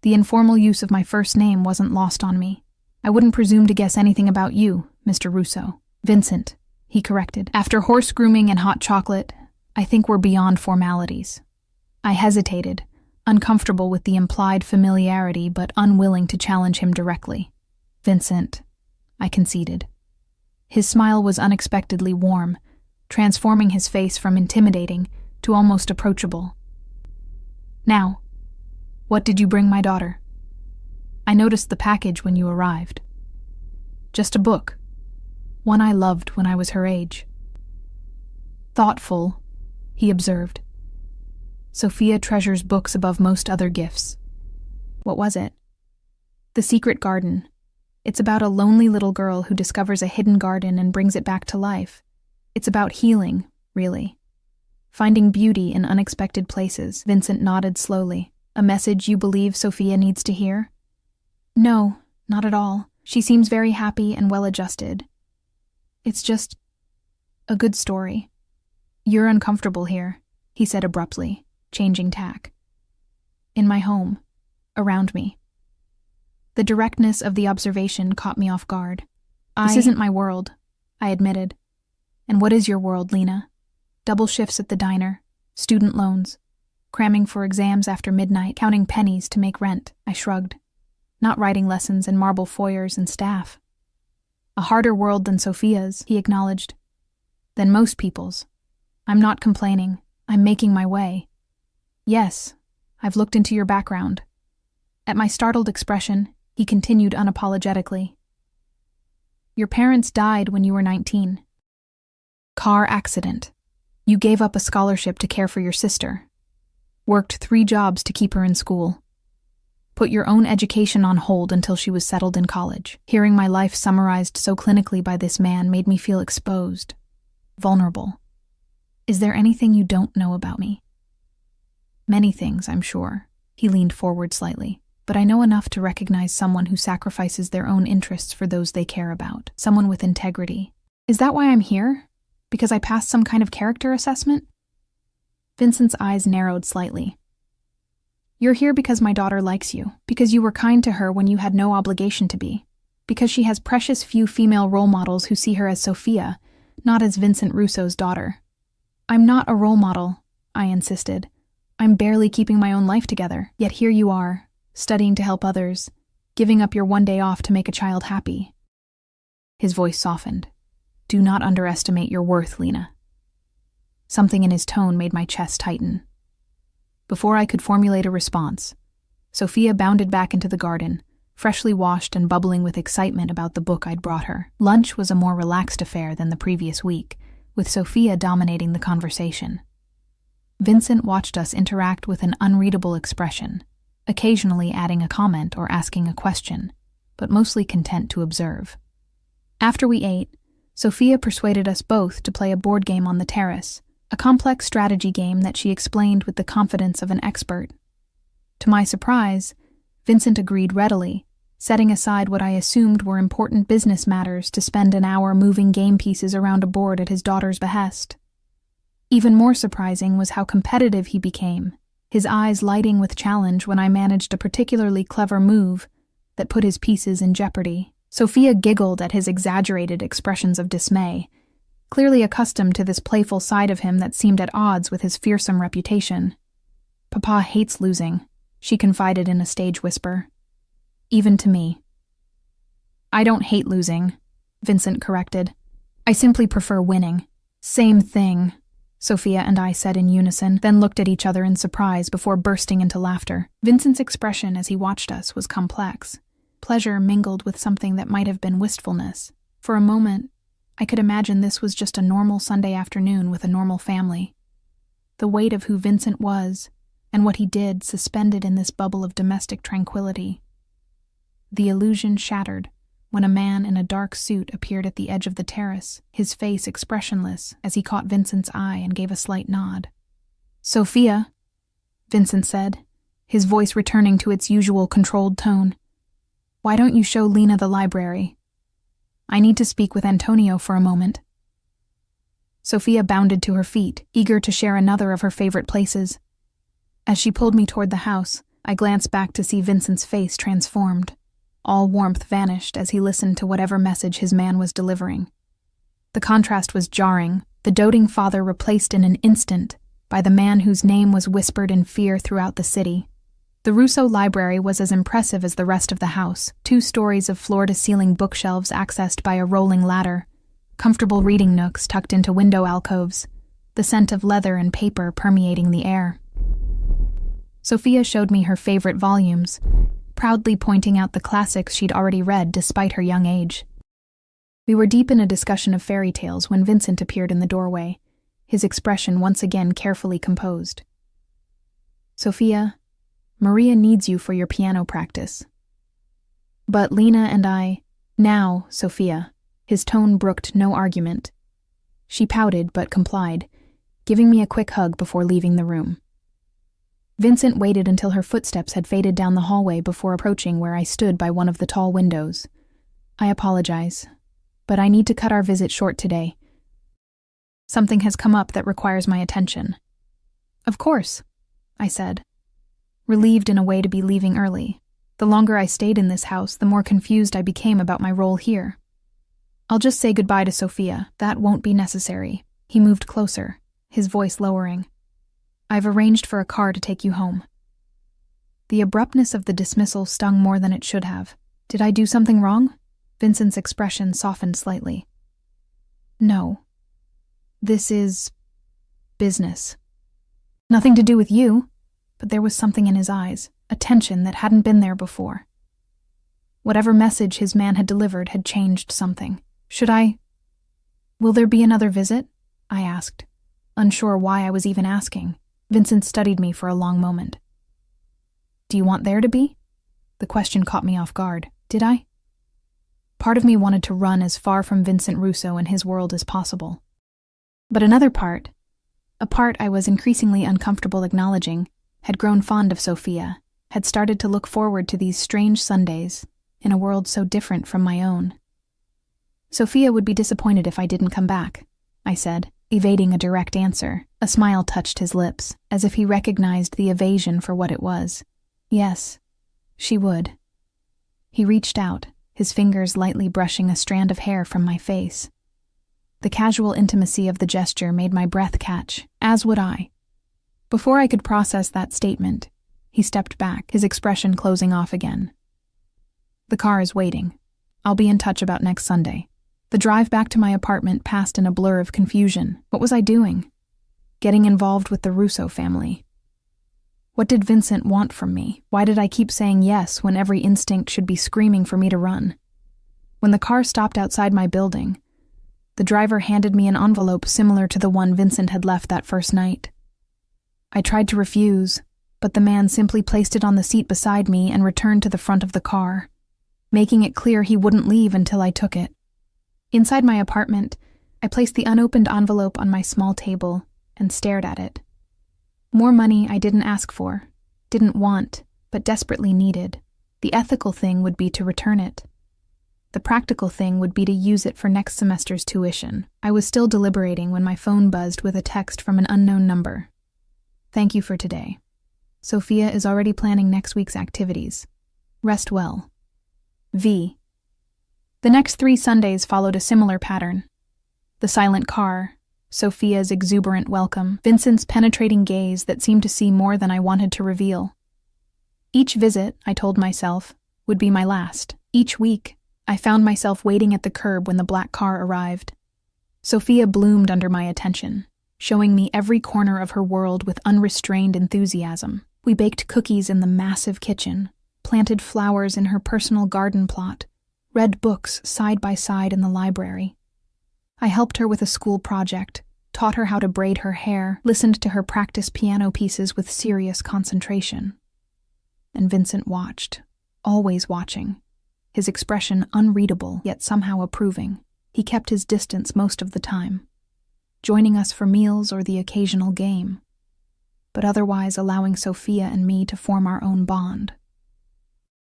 The informal use of my first name wasn't lost on me. "I wouldn't presume to guess anything about you, Mr. Russo." "Vincent," he corrected. "After horse grooming and hot chocolate, I think we're beyond formalities." I hesitated, uncomfortable with the implied familiarity but unwilling to challenge him directly. "Vincent," I conceded. His smile was unexpectedly warm, transforming his face from intimidating to almost approachable. "Now, what did you bring my daughter?" "I noticed the package when you arrived." "Just a book. One I loved when I was her age." "Thoughtful," he observed. "Sophia treasures books above most other gifts." "What was it?" "The Secret Garden. It's about a lonely little girl who discovers a hidden garden and brings it back to life. It's about healing, really. Finding beauty in unexpected places. Vincent nodded slowly. A message you believe Sophia needs to hear? No, not at all. She seems very happy and well-adjusted. It's just a good story. You're uncomfortable here, he said abruptly, changing tack. In my home, around me. The directness of the observation caught me off guard. This isn't my world, I admitted. And what is your world, Lena? Double shifts at the diner, student loans, cramming for exams after midnight, counting pennies to make rent, I shrugged. Not writing lessons and marble foyers and staff. A harder world than Sophia's, he acknowledged. Than most people's. I'm not complaining. I'm making my way. Yes, I've looked into your background. At my startled expression, he continued unapologetically. Your parents died when you were 19. Car accident. You gave up a scholarship to care for your sister. Worked 3 jobs to keep her in school. Put your own education on hold until she was settled in college. Hearing my life summarized so clinically by this man made me feel exposed, vulnerable. Is there anything you don't know about me? Many things, I'm sure. He leaned forward slightly. But I know enough to recognize someone who sacrifices their own interests for those they care about. Someone with integrity. Is that why I'm here? Because I passed some kind of character assessment? Vincent's eyes narrowed slightly. You're here because my daughter likes you, because you were kind to her when you had no obligation to be, because she has precious few female role models who see her as Sophia, not as Vincent Russo's daughter. I'm not a role model, I insisted. I'm barely keeping my own life together, yet here you are, studying to help others, giving up your one day off to make a child happy. His voice softened. Do not underestimate your worth, Lena. Something in his tone made my chest tighten. Before I could formulate a response, Sophia bounded back into the garden, freshly washed and bubbling with excitement about the book I'd brought her. Lunch was a more relaxed affair than the previous week, with Sophia dominating the conversation. Vincent watched us interact with an unreadable expression, occasionally adding a comment or asking a question, but mostly content to observe. After we ate, Sophia persuaded us both to play a board game on the terrace, a complex strategy game that she explained with the confidence of an expert. To my surprise, Vincent agreed readily, setting aside what I assumed were important business matters to spend an hour moving game pieces around a board at his daughter's behest. Even more surprising was how competitive he became, his eyes lighting with challenge when I managed a particularly clever move that put his pieces in jeopardy. Sophia giggled at his exaggerated expressions of dismay, clearly accustomed to this playful side of him that seemed at odds with his fearsome reputation. Papa hates losing, she confided in a stage whisper. Even to me. I don't hate losing, Vincent corrected. I simply prefer winning. Same thing, Sophia and I said in unison, then looked at each other in surprise before bursting into laughter. Vincent's expression as he watched us was complex. Pleasure mingled with something that might have been wistfulness. For a moment, I could imagine this was just a normal Sunday afternoon with a normal family. The weight of who Vincent was, and what he did, suspended in this bubble of domestic tranquility. The illusion shattered when a man in a dark suit appeared at the edge of the terrace, his face expressionless as he caught Vincent's eye and gave a slight nod. Sophia, Vincent said, his voice returning to its usual controlled tone. Why don't you show Lena the library? I need to speak with Antonio for a moment. Sophia bounded to her feet, eager to share another of her favorite places. As she pulled me toward the house, I glanced back to see Vincent's face transformed. All warmth vanished as he listened to whatever message his man was delivering. The contrast was jarring, the doting father replaced in an instant by the man whose name was whispered in fear throughout the city. The Russo library was as impressive as the rest of the house, 2 stories of floor-to-ceiling bookshelves accessed by a rolling ladder, comfortable reading nooks tucked into window alcoves, the scent of leather and paper permeating the air. Sophia showed me her favorite volumes, proudly pointing out the classics she'd already read despite her young age. We were deep in a discussion of fairy tales when Vincent appeared in the doorway, his expression once again carefully composed. Sophia, Maria needs you for your piano practice. But Lena and I... Now, Sophia. His tone brooked no argument. She pouted but complied. giving me a quick hug before leaving the room. Vincent waited until her footsteps had faded down the hallway before approaching where I stood by one of the tall windows. I apologize, but I need to cut our visit short today. Something has come up that requires my attention. Of course, I said, relieved in a way to be leaving early. The longer I stayed in this house, the more confused I became about my role here. I'll just say goodbye to Sophia. That won't be necessary. He moved closer, his voice lowering. I've arranged for a car to take you home. The abruptness of the dismissal stung more than it should have. Did I do something wrong? Vincent's expression softened slightly. No. This is business. Nothing to do with you, but there was something in his eyes, a tension that hadn't been there before. Whatever message his man had delivered had changed something. Will there be another visit? I asked, unsure why I was even asking. Vincent studied me for a long moment. Do you want there to be? The question caught me off guard. Did I? Part of me wanted to run as far from Vincent Russo and his world as possible. But another part, a part I was increasingly uncomfortable acknowledging, had grown fond of Sophia, had started to look forward to these strange Sundays in a world so different from my own. Sophia would be disappointed if I didn't come back, I said, evading a direct answer. A smile touched his lips, as if he recognized the evasion for what it was. Yes, she would. He reached out, his fingers lightly brushing a strand of hair from my face. The casual intimacy of the gesture made my breath catch, as would I. Before I could process that statement, he stepped back, his expression closing off again. The car is waiting. I'll be in touch about next Sunday. The drive back to my apartment passed in a blur of confusion. What was I doing? Getting involved with the Russo family. What did Vincent want from me? Why did I keep saying yes when every instinct should be screaming for me to run? When the car stopped outside my building, the driver handed me an envelope similar to the one Vincent had left that first night. I tried to refuse, but the man simply placed it on the seat beside me and returned to the front of the car, making it clear he wouldn't leave until I took it. Inside my apartment, I placed the unopened envelope on my small table and stared at it. More money I didn't ask for, didn't want, but desperately needed. The ethical thing would be to return it. The practical thing would be to use it for next semester's tuition. I was still deliberating when my phone buzzed with a text from an unknown number. Thank you for today. Sophia is already planning next week's activities. Rest well. V. The next 3 Sundays followed a similar pattern. The silent car, Sophia's exuberant welcome, Vincent's penetrating gaze that seemed to see more than I wanted to reveal. Each visit, I told myself, would be my last. Each week, I found myself waiting at the curb when the black car arrived. Sophia bloomed under my attention, showing me every corner of her world with unrestrained enthusiasm. We baked cookies in the massive kitchen, planted flowers in her personal garden plot, read books side by side in the library. I helped her with a school project, taught her how to braid her hair, listened to her practice piano pieces with serious concentration. And Vincent watched, always watching, his expression unreadable yet somehow approving. He kept his distance most of the time, joining us for meals or the occasional game, but otherwise allowing Sophia and me to form our own bond.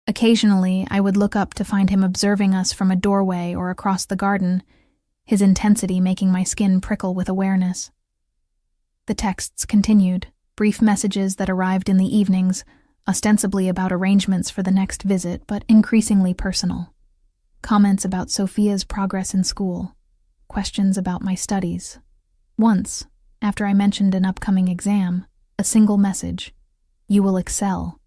Occasionally, I would look up to find him observing us from a doorway or across the garden, his intensity making my skin prickle with awareness. The texts continued, brief messages that arrived in the evenings, ostensibly about arrangements for the next visit, but increasingly personal. Comments about Sophia's progress in school, questions about my studies. Once, after I mentioned an upcoming exam, a single message: "You will excel."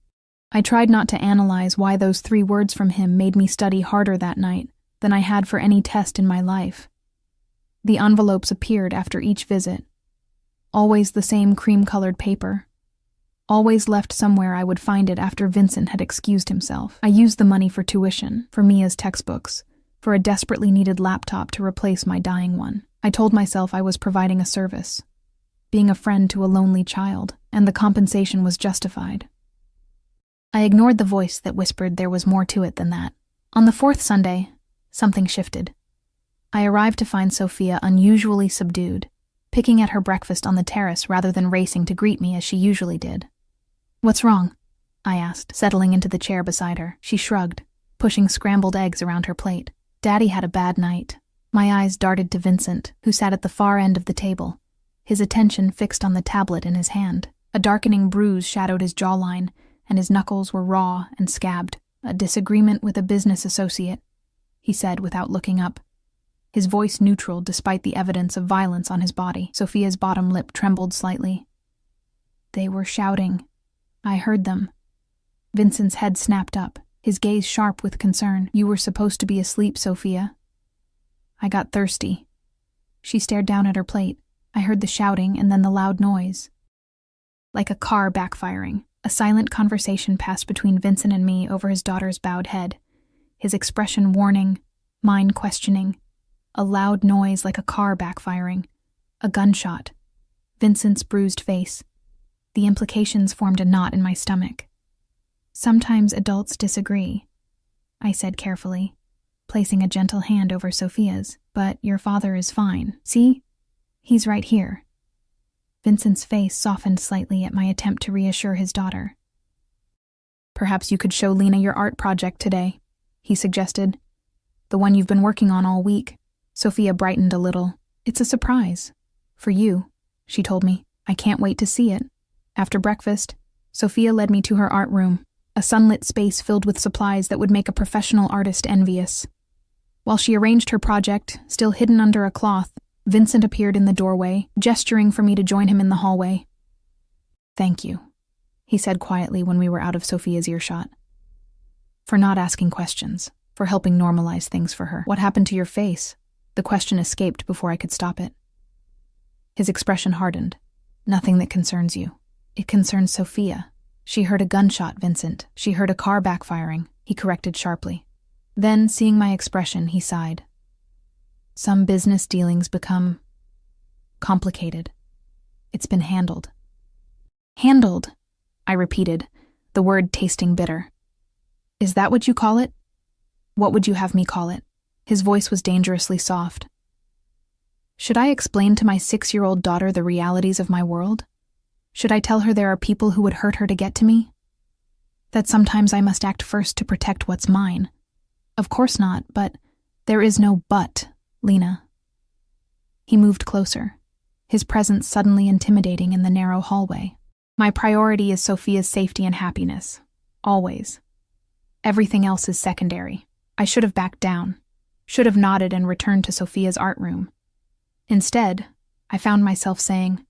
I tried not to analyze why those 3 words from him made me study harder that night than I had for any test in my life. The envelopes appeared after each visit. Always the same cream-colored paper. Always left somewhere I would find it after Vincent had excused himself. I used the money for tuition, for Mia's textbooks, for a desperately needed laptop to replace my dying one. I told myself I was providing a service, being a friend to a lonely child, and the compensation was justified. I ignored the voice that whispered there was more to it than that. On the 4th Sunday, something shifted. I arrived to find Sophia unusually subdued, picking at her breakfast on the terrace rather than racing to greet me as she usually did. "What's wrong?" I asked, settling into the chair beside her. She shrugged, pushing scrambled eggs around her plate. "Daddy had a bad night." My eyes darted to Vincent, who sat at the far end of the table, his attention fixed on the tablet in his hand. A darkening bruise shadowed his jawline, and his knuckles were raw and scabbed. "A disagreement with a business associate," he said without looking up, his voice neutral despite the evidence of violence on his body. Sophia's bottom lip trembled slightly. "They were shouting. I heard them." Vincent's head snapped up, his gaze sharp with concern. "You were supposed to be asleep, Sophia." "I got thirsty." She stared down at her plate. "I heard the shouting and then the loud noise." Like a car backfiring, a silent conversation passed between Vincent and me over his daughter's bowed head, his expression warning, mine questioning. A loud noise like a car backfiring. A gunshot. Vincent's bruised face. The implications formed a knot in my stomach. "Sometimes adults disagree," I said carefully, placing a gentle hand over Sophia's. "But your father is fine. See? He's right here." Vincent's face softened slightly at my attempt to reassure his daughter. "Perhaps you could show Lena your art project today," he suggested. "The one you've been working on all week." Sophia brightened a little. "It's a surprise. For you," she told me. "I can't wait to see it." After breakfast, Sophia led me to her art room, a sunlit space filled with supplies that would make a professional artist envious. While she arranged her project, still hidden under a cloth, Vincent appeared in the doorway, gesturing for me to join him in the hallway. "Thank you," he said quietly when we were out of Sophia's earshot. "For not asking questions, for helping normalize things for her." "What happened to your face?" The question escaped before I could stop it. His expression hardened. "Nothing that concerns you. It concerns Sophia. She heard a gunshot, Vincent. She heard a car backfiring," he corrected sharply. Then, seeing my expression, he sighed. "Some business dealings become complicated. It's been handled." "Handled," I repeated, the word tasting bitter. "Is that what you call it?" "What would you have me call it?" His voice was dangerously soft. "Should I explain to my 6-year-old daughter the realities of my world? Should I tell her there are people who would hurt her to get to me? That sometimes I must act first to protect what's mine? Of course not, but there is no but, Lena." He moved closer, his presence suddenly intimidating in the narrow hallway. "My priority is Sophia's safety and happiness. Always. Everything else is secondary." I should have backed down, should have nodded and returned to Sophia's art room. Instead, I found myself saying,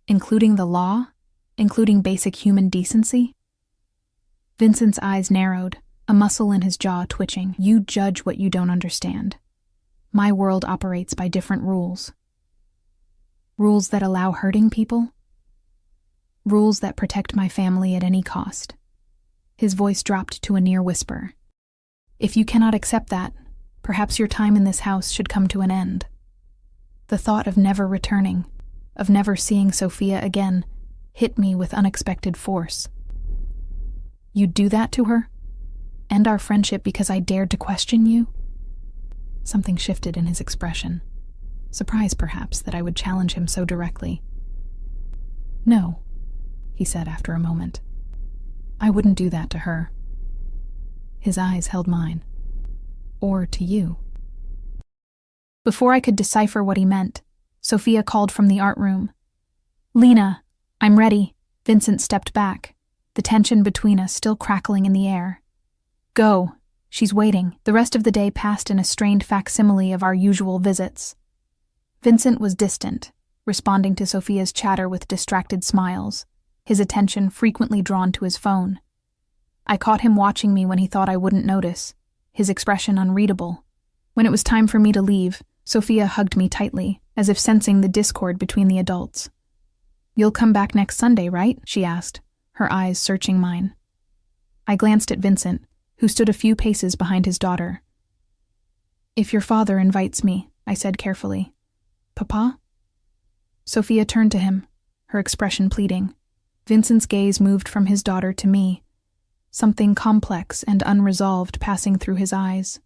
"Including the law? Including basic human decency?" Vincent's eyes narrowed, a muscle in his jaw twitching. "You judge what you don't understand. My world operates by different rules. Rules that allow hurting people? Rules that protect my family at any cost." His voice dropped to a near whisper. "If you cannot accept that, perhaps your time in this house should come to an end." The thought of never returning, of never seeing Sophia again, hit me with unexpected force. "You'd do that to her? End our friendship because I dared to question you?" Something shifted in his expression. Surprise, perhaps, that I would challenge him so directly. "No," he said after a moment. "I wouldn't do that to her." His eyes held mine. "Or to you." Before I could decipher what he meant, Sophia called from the art room. "Lena, I'm ready." Vincent stepped back, the tension between us still crackling in the air. "Go. She's waiting." The rest of the day passed in a strained facsimile of our usual visits. Vincent was distant, responding to Sophia's chatter with distracted smiles, his attention frequently drawn to his phone. I caught him watching me when he thought I wouldn't notice, his expression unreadable. When it was time for me to leave, Sophia hugged me tightly, as if sensing the discord between the adults. "You'll come back next Sunday, right?" she asked, her eyes searching mine. I glanced at Vincent, who stood a few paces behind his daughter. "If your father invites me," I said carefully. "Papa?" Sophia turned to him, her expression pleading. Vincent's gaze moved from his daughter to me, something complex and unresolved passing through his eyes.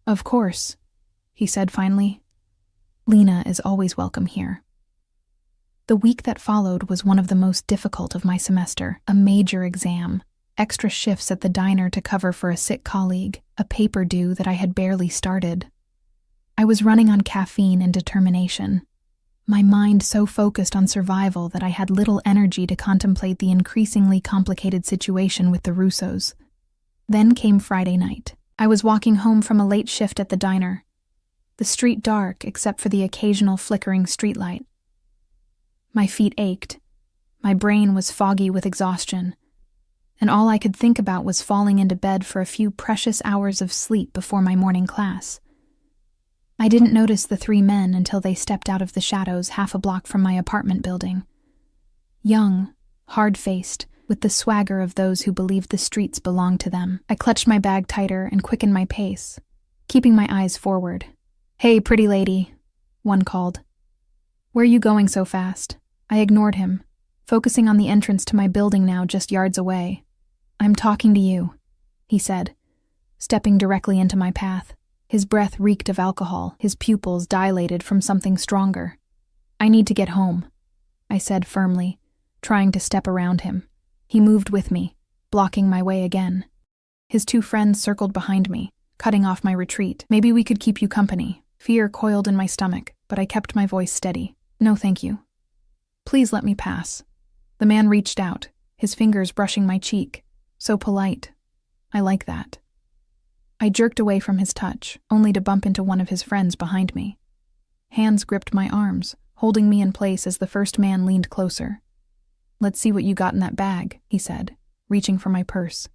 "Of course," he said finally. Lena is always welcome here. The week that followed was one of the most difficult of my semester, a major exam, extra shifts at the diner to cover for a sick colleague, a paper due that I had barely started. I was running on caffeine and determination, my mind so focused on survival that I had little energy to contemplate the increasingly complicated situation with the Russos. Then came Friday night. I was walking home from a late shift at the diner, the street dark except for the occasional flickering streetlight. My feet ached, my brain was foggy with exhaustion, and all I could think about was falling into bed for a few precious hours of sleep before my morning class. I didn't notice the three men until they stepped out of the shadows half a block from my apartment building. Young, hard-faced, with the swagger of those who believed the streets belonged to them. I clutched my bag tighter and quickened my pace, keeping my eyes forward. "Hey, pretty lady," one called. "Where are you going so fast?" I ignored him, focusing on the entrance to my building now just yards away. "I'm talking to you," he said, stepping directly into my path. His breath reeked of alcohol, his pupils dilated from something stronger. "I need to get home," I said firmly, trying to step around him. He moved with me, blocking my way again. His two friends circled behind me, cutting off my retreat. "Maybe we could keep you company." Fear coiled in my stomach, but I kept my voice steady. "No, thank you. Please let me pass." The man reached out, his fingers brushing my cheek. So polite. I like that. I jerked away from his touch, only to bump into one of his friends behind me. Hands gripped my arms, holding me in place as the first man leaned closer. "Let's see what you got in that bag," he said, reaching for my purse.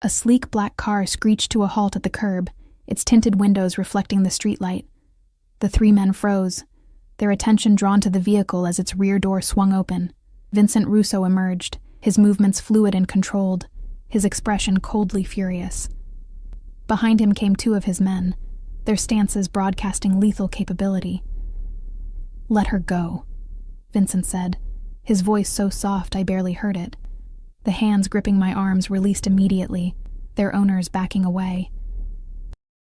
A sleek black car screeched to a halt at the curb, its tinted windows reflecting the streetlight. The three men froze, their attention drawn to the vehicle as its rear door swung open. Vincent Russo emerged, his movements fluid and controlled, his expression coldly furious. Behind him came two of his men, their stances broadcasting lethal capability. "Let her go," Vincent said, his voice so soft I barely heard it. The hands gripping my arms released immediately, their owners backing away.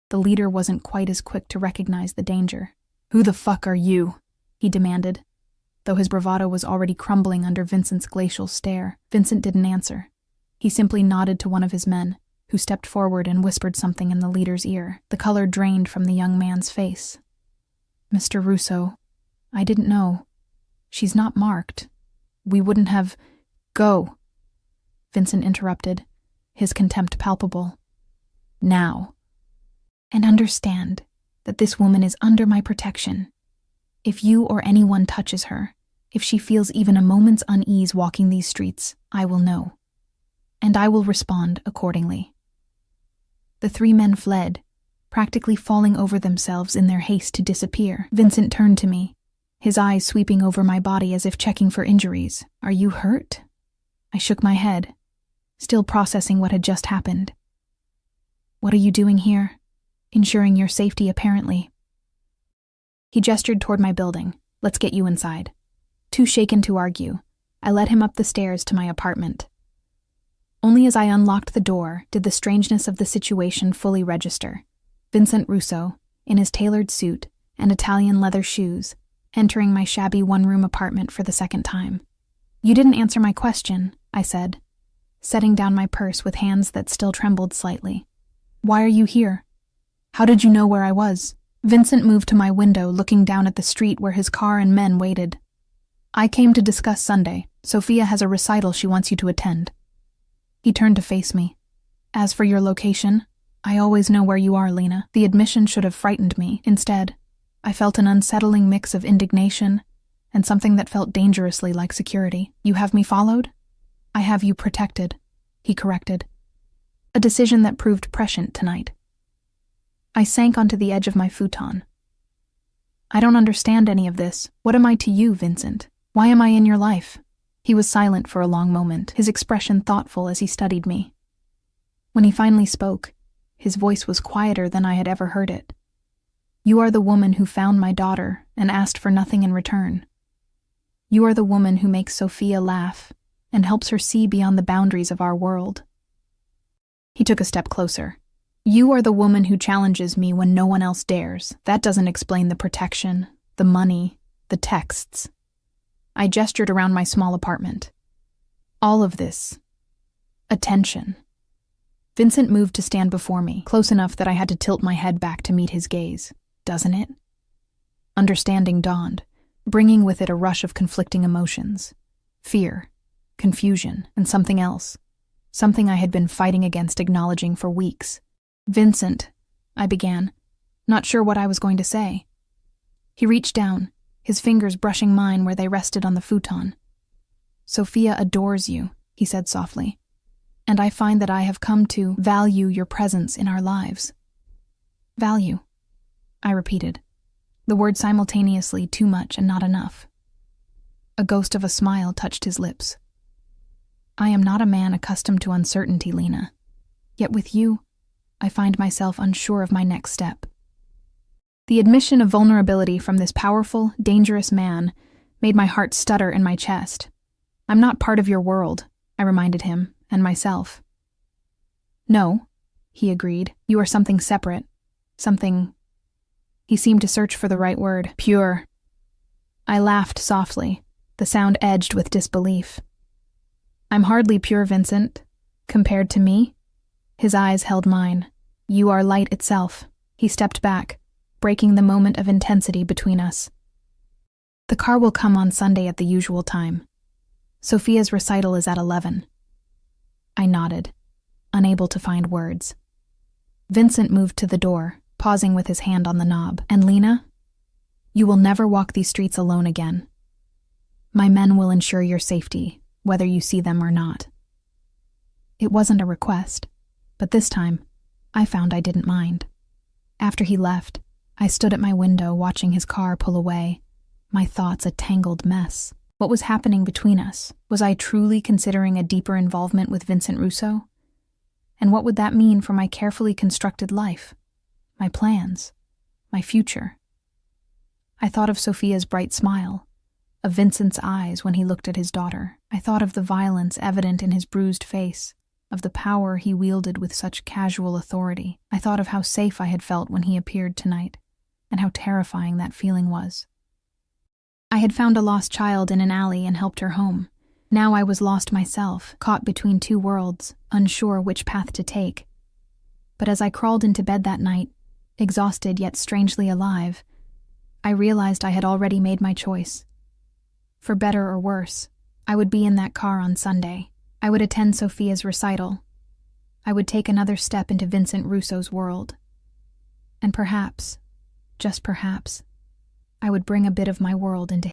The leader wasn't quite as quick to recognize the danger. "Who the fuck are you?" he demanded. Though his bravado was already crumbling under Vincent's glacial stare, Vincent didn't answer. He simply nodded to one of his men, who stepped forward and whispered something in the leader's ear. The color drained from the young man's face. "Mr. Russo, I didn't know. She's not marked. We wouldn't have—" "Go," Vincent interrupted, his contempt palpable. "Now. And understand that this woman is under my protection. If you or anyone touches her, if she feels even a moment's unease walking these streets, I will know. And I will respond accordingly." The three men fled, practically falling over themselves in their haste to disappear. Vincent turned to me, his eyes sweeping over my body as if checking for injuries. "Are you hurt?" I shook my head, still processing what had just happened. "What are you doing here?" "Ensuring your safety, apparently." He gestured toward my building. "Let's get you inside." Too shaken to argue, I led him up the stairs to my apartment. Only as I unlocked the door did the strangeness of the situation fully register. Vincent Russo, in his tailored suit and Italian leather shoes, entering my shabby one-room apartment for the second time. "You didn't answer my question," I said, setting down my purse with hands that still trembled slightly. "Why are you here? How did you know where I was?" Vincent moved to my window, looking down at the street where his car and men waited. "I came to discuss Sunday. Sophia has a recital she wants you to attend." He turned to face me. "As for your location, I always know where you are, Lena." The admission should have frightened me. Instead, I felt an unsettling mix of indignation and something that felt dangerously like security. "You have me followed?" "I have you protected," he corrected. A decision that proved prescient tonight. I sank onto the edge of my futon. "I don't understand any of this. What am I to you, Vincent? Why am I in your life?" He was silent for a long moment, his expression thoughtful as he studied me. When he finally spoke, his voice was quieter than I had ever heard it. "You are the woman who found my daughter and asked for nothing in return. You are the woman who makes Sophia laugh and helps her see beyond the boundaries of our world." He took a step closer, You are the woman who challenges me when no one else dares. That doesn't explain the protection, the money, the texts. I gestured around my small apartment. All of this. Attention. Vincent moved to stand before me, close enough that I had to tilt my head back to meet his gaze. Doesn't it? Understanding dawned, bringing with it a rush of conflicting emotions. Fear, confusion, and something else. Something I had been fighting against acknowledging for weeks. Vincent, I began, not sure what I was going to say. He reached down, his fingers brushing mine where they rested on the futon. Sophia adores you, he said softly, and I find that I have come to value your presence in our lives. Value, I repeated, the word simultaneously too much and not enough. A ghost of a smile touched his lips. I am not a man accustomed to uncertainty, Lena. Yet with you, I find myself unsure of my next step. The admission of vulnerability from this powerful, dangerous man made my heart stutter in my chest. I'm not part of your world, I reminded him, and myself. No, he agreed. You are something separate. Something... He seemed to search for the right word. Pure. I laughed softly, the sound edged with disbelief. I'm hardly pure, Vincent. Compared to me? His eyes held mine. You are light itself. He stepped back, breaking the moment of intensity between us. The car will come on Sunday at the usual time. Sophia's recital is at 11. I nodded, unable to find words. Vincent moved to the door, pausing with his hand on the knob. And Lena? You will never walk these streets alone again. My men will ensure your safety, whether you see them or not. It wasn't a request, but this time, I found I didn't mind. After he left, I stood at my window watching his car pull away, my thoughts a tangled mess. What was happening between us? Was I truly considering a deeper involvement with Vincent Russo? And what would that mean for my carefully constructed life? My plans? My future? I thought of Sophia's bright smile, of Vincent's eyes when he looked at his daughter. I thought of the violence evident in his bruised face, of the power he wielded with such casual authority. I thought of how safe I had felt when he appeared tonight, and how terrifying that feeling was. I had found a lost child in an alley and helped her home. Now I was lost myself, caught between two worlds, unsure which path to take. But as I crawled into bed that night, exhausted yet strangely alive, I realized I had already made my choice. For better or worse, I would be in that car on Sunday. I would attend Sophia's recital. I would take another step into Vincent Russo's world. And perhaps, just perhaps, I would bring a bit of my world into